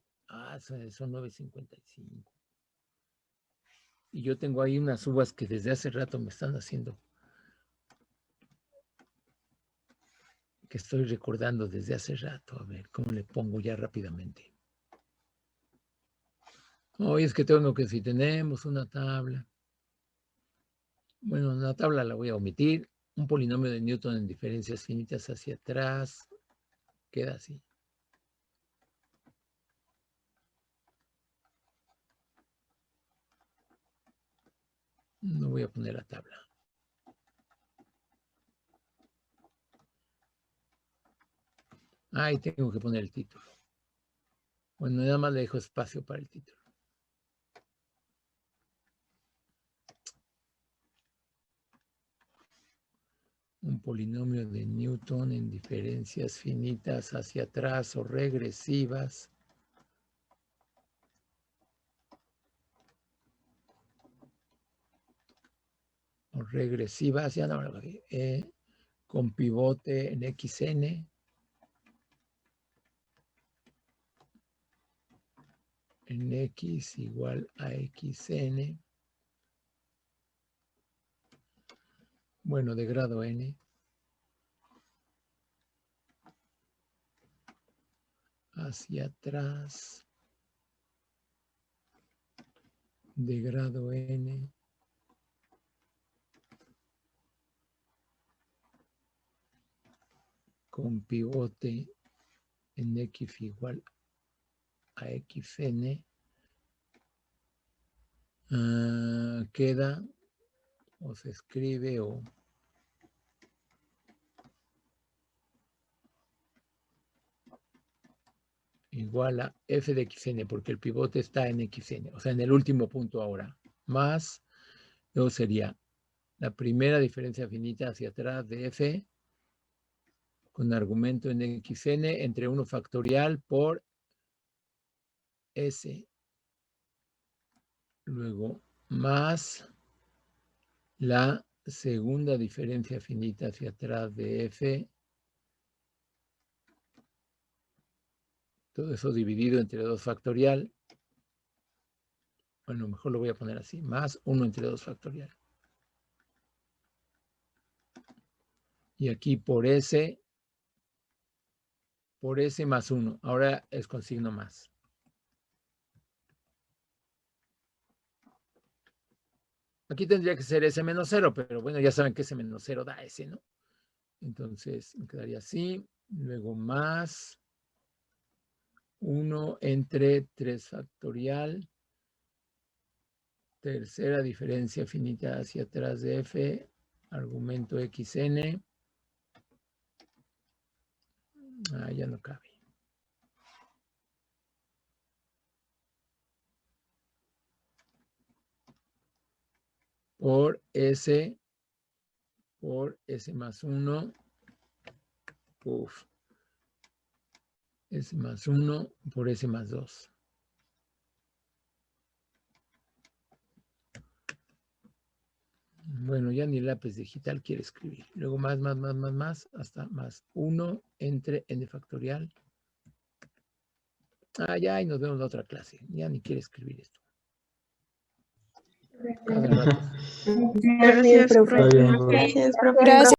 son 9:55. Y yo tengo ahí unas uvas que desde hace rato me están haciendo, que estoy recordando desde hace rato. A ver, ¿cómo le pongo ya rápidamente? Hoy es que tengo que, si tenemos una tabla. Bueno, la tabla la voy a omitir. Un polinomio de Newton en diferencias finitas hacia atrás. Queda así. No voy a poner la tabla. Ahí tengo que poner el título. Bueno, nada más le dejo espacio para el título. Un polinomio de Newton en diferencias finitas hacia atrás o regresivas. O regresivas, ya no lo vi, con pivote en XN. En X igual a XN. Bueno, de grado N. Hacia atrás. De grado N. Con pivote en X igual a XN. Queda o se escribe o igual a f de xn, porque el pivote está en xn, o sea, en el último punto ahora, más, luego sería la primera diferencia finita hacia atrás de f con argumento en xn entre 1 factorial por s, luego más la segunda diferencia finita hacia atrás de f, todo eso dividido entre 2 factorial. Bueno, mejor lo voy a poner así, más 1 entre 2 factorial. Y aquí por S más 1. Ahora es con signo más. Aquí tendría que ser S menos 0, pero bueno, ya saben que S menos 0 da S, ¿no? Entonces me quedaría así. Luego más 1 entre 3 factorial. Tercera diferencia finita hacia atrás de F. Argumento XN. Ya no cabe. por S más 1. S más 1 por S más 2. Bueno, ya ni el lápiz digital quiere escribir. Luego más, hasta más 1 entre n factorial. Ya, y nos vemos en la otra clase. Ya ni quiere escribir esto. Cada rato. Gracias, profe. Gracias, profe. Gracias.